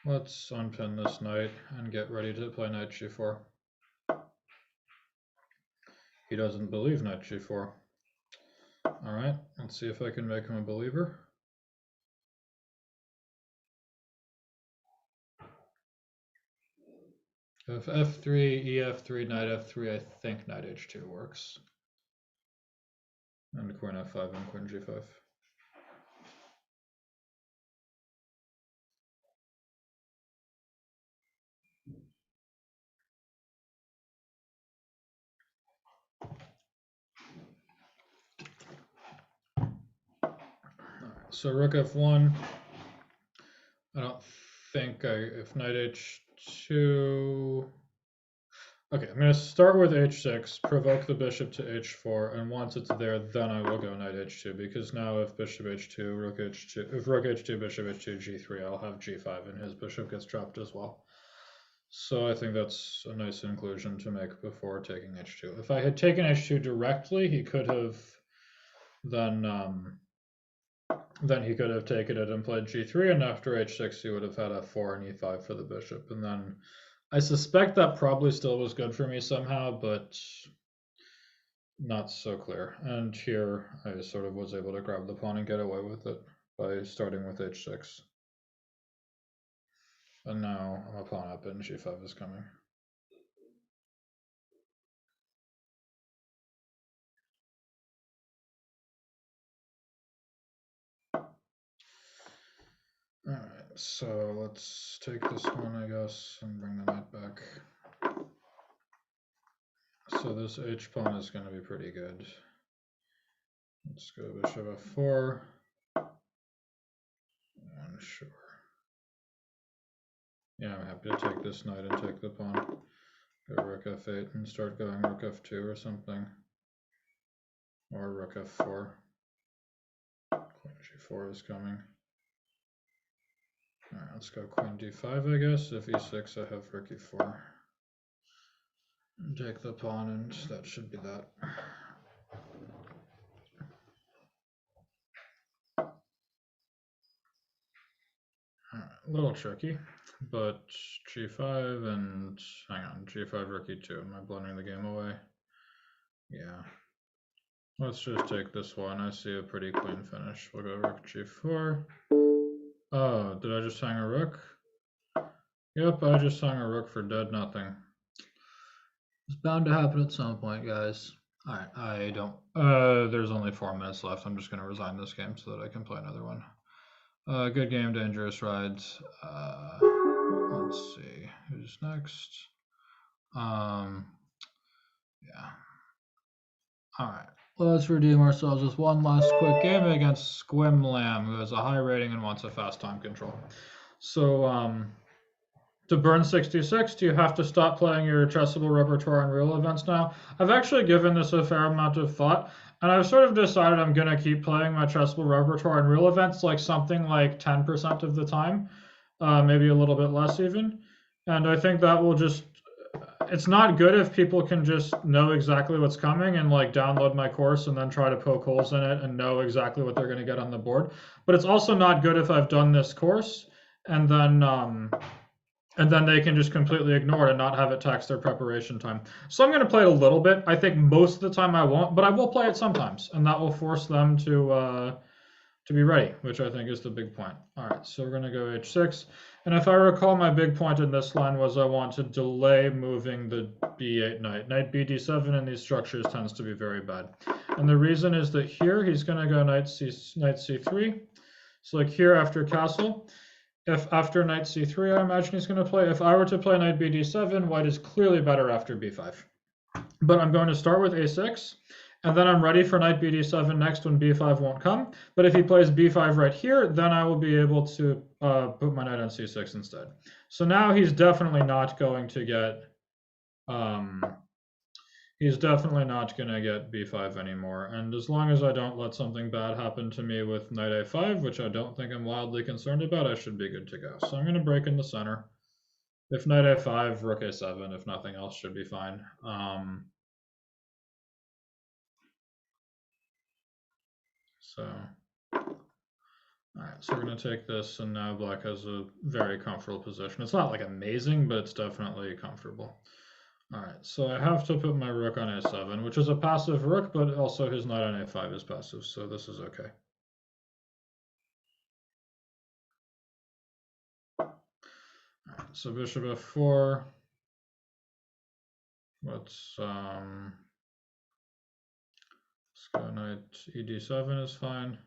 Let's unpin this knight and get ready to play knight g4. He doesn't believe knight g4. All right, let's see if I can make him a believer. If f3, ef3, knight f3, I think knight h2 works. And queen f5 and queen g5. So rook f1. I don't think if knight h2. Okay, I'm going to start with h6, provoke the bishop to h4, and once it's there, then I will go knight h2, because now if bishop h2, rook h2, if rook h2, bishop h2, g3, I'll have g5, and his bishop gets dropped as well. So I think that's a nice inclusion to make before taking h2. If I had taken h2 directly, he could have then he could have taken it and played g3, and after h6 he would have had f4 and e5 for the bishop, and then I suspect that probably still was good for me somehow, but not so clear. And here I sort of was able to grab the pawn and get away with it by starting with h6. And now I'm a pawn up and g5 is coming. All right, so let's take this one, I guess, and bring the knight back. So this h pawn is going to be pretty good. Let's go bishop f4. And sure. Yeah, I'm happy to take this knight and take the pawn. Go rook f8 and start going rook f2 or something. Or rook f4. Queen g4 is coming. Alright, let's go queen d5, I guess. If e6, I have rook e4. And take the pawn, and that should be that. Alright, a little tricky, but g5 and, hang on, g5, rook e2. Am I blundering the game away? Yeah. Let's just take this one. I see a pretty clean finish. We'll go rook g4. Oh, did I just hang a rook? Yep, I just hung a rook for dead nothing. It's bound to happen at some point, guys. All right, I don't. There's only 4 minutes left. I'm just going to resign this game so that I can play another one. Good game, dangerous rides. Let's see who's next. Yeah. All right. Let's redeem ourselves with one last quick game against Squim Lamb, who has a high rating and wants a fast time control. So to burn 66, do you have to stop playing your chessable repertoire and real events now? I've actually given this a fair amount of thought, and I've sort of decided I'm going to keep playing my chessable repertoire and real events like something like 10% of the time, maybe a little bit less even. And I think that will just, it's not good if people can just know exactly what's coming and like download my course and then try to poke holes in it and know exactly what they're going to get on the board. But it's also not good if I've done this course and then they can just completely ignore it and not have it tax their preparation time. So I'm going to play it a little bit. I think most of the time I won't, but I will play it sometimes, and that will force them to be ready, which I think is the big point. All right, so we're going to go h6. And if I recall, my big point in this line was I want to delay moving the b8 knight. Knight bd7 in these structures tends to be very bad. And the reason is that here he's going to go knight c3. So like here after castle, if after knight c3, I imagine he's going to play. If I were to play knight bd7, white is clearly better after b5. But I'm going to start with a6. And then I'm ready for knight bd7 next when b5 won't come. But if he plays b5 right here, then I will be able to put my knight on c6 instead. So now he's definitely not going to get b5 anymore. And as long as I don't let something bad happen to me with knight a5, which I don't think I'm wildly concerned about, I should be good to go. So I'm going to break in the center. If knight a5, rook a7, if nothing else, should be fine. So, all right, so we're going to take this, and now black has a very comfortable position. It's not like amazing, but it's definitely comfortable. All right, so I have to put my rook on a7, which is a passive rook, but also his knight on a5 is passive, so this is okay. All right, so bishop f4. Let's go knight ed7 is fine.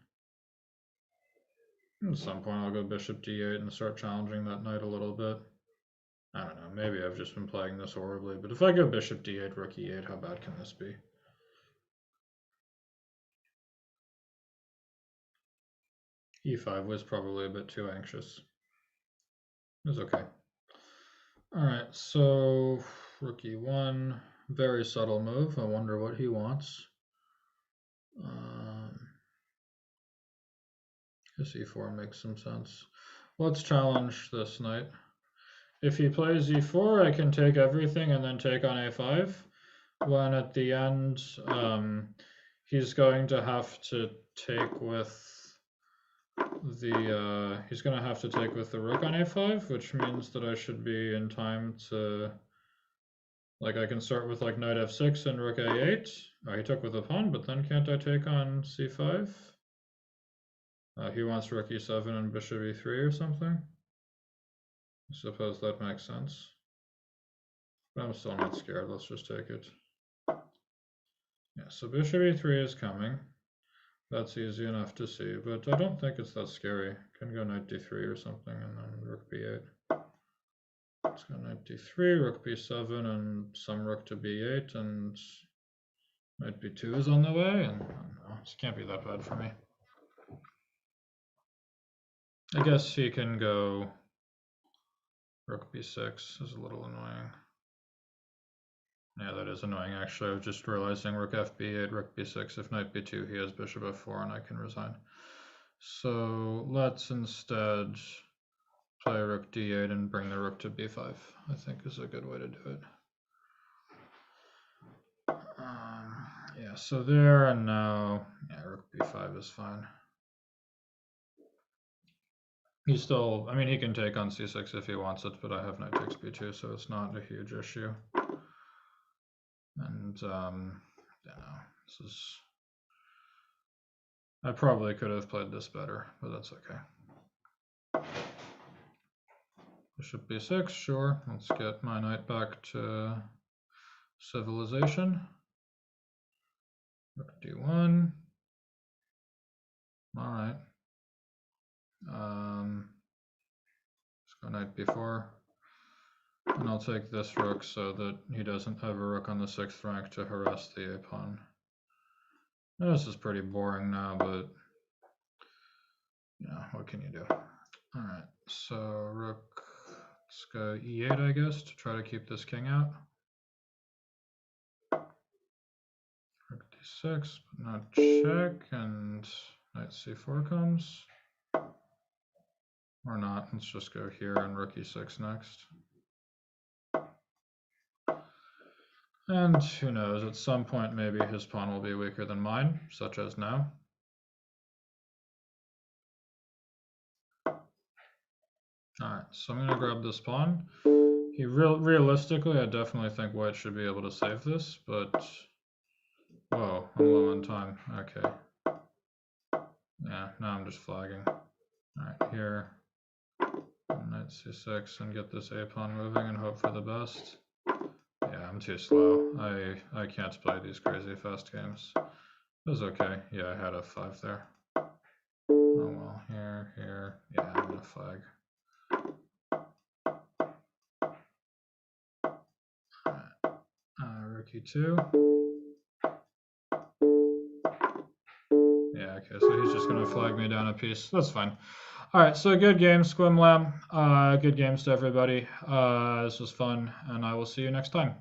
At some point I'll go bishop d8 and start challenging that knight a little bit. I don't know, maybe I've just been playing this horribly, but if I go bishop d8, rook e8, how bad can this be? e5 was probably a bit too anxious. It was okay. All right, so rook e1, very subtle move. I wonder what he wants. His e4 makes some sense. Let's challenge this knight. If he plays e4, I can take everything and then take on a5. When at the end, he's going to have to take with the rook on a5, which means that I should be in time to, like, I can start with like knight f6 and rook a8. Oh, he took with a pawn, but then can't I take on c5? He wants rook e7 and bishop e3 or something. I suppose that makes sense. But I'm still not scared. Let's just take it. Yeah, so bishop e3 is coming. That's easy enough to see, but I don't think it's that scary. Can go knight d3 or something, and then rook b8. Let's go knight d3, rook b7, and some rook to b8, and knight b2 is on the way, and I don't know, this can't be that bad for me. I guess he can go rook b6 is a little annoying. Yeah, that is annoying, actually. I was just realizing rook fb8, rook b6. If knight b2, he has bishop f4, and I can resign. So let's instead play rook d8 and bring the rook to b5, I think is a good way to do it. Yeah, so there and now, yeah, rook b5 is fine. He still, I mean, he can take on c6 if he wants it, but I have knight takes b2, so it's not a huge issue. And, you know, this is, I probably could have played this better, but that's okay. Bishop b6, sure. Let's get my knight back to civilization. Rook d1. All right. Let's go knight b4. And I'll take this rook so that he doesn't have a rook on the 6th rank to harass the a-pawn. This is pretty boring now, but yeah, what can you do? All right, so rook Let's go e8, I guess, to try to keep this king out. Rook d6, but not check, and knight c4 comes. Or not, let's just go here and rook e6 next. And who knows, at some point maybe his pawn will be weaker than mine, such as now. Alright, so I'm going to grab this pawn. Realistically, I definitely think white should be able to save this, but... Whoa, I'm low on time. Okay. Yeah, now I'm just flagging. Alright, here. Knight c6 and get this a-pawn moving and hope for the best. Yeah, I'm too slow. I can't play these crazy fast games. It was okay. Yeah, I had f5 there. Oh well, here. Yeah, I'm gonna flag. Rook e2. Yeah, okay, so he's just gonna flag me down a piece. That's fine. All right, so good game, Squimlam. Good games to everybody. This was fun, and I will see you next time.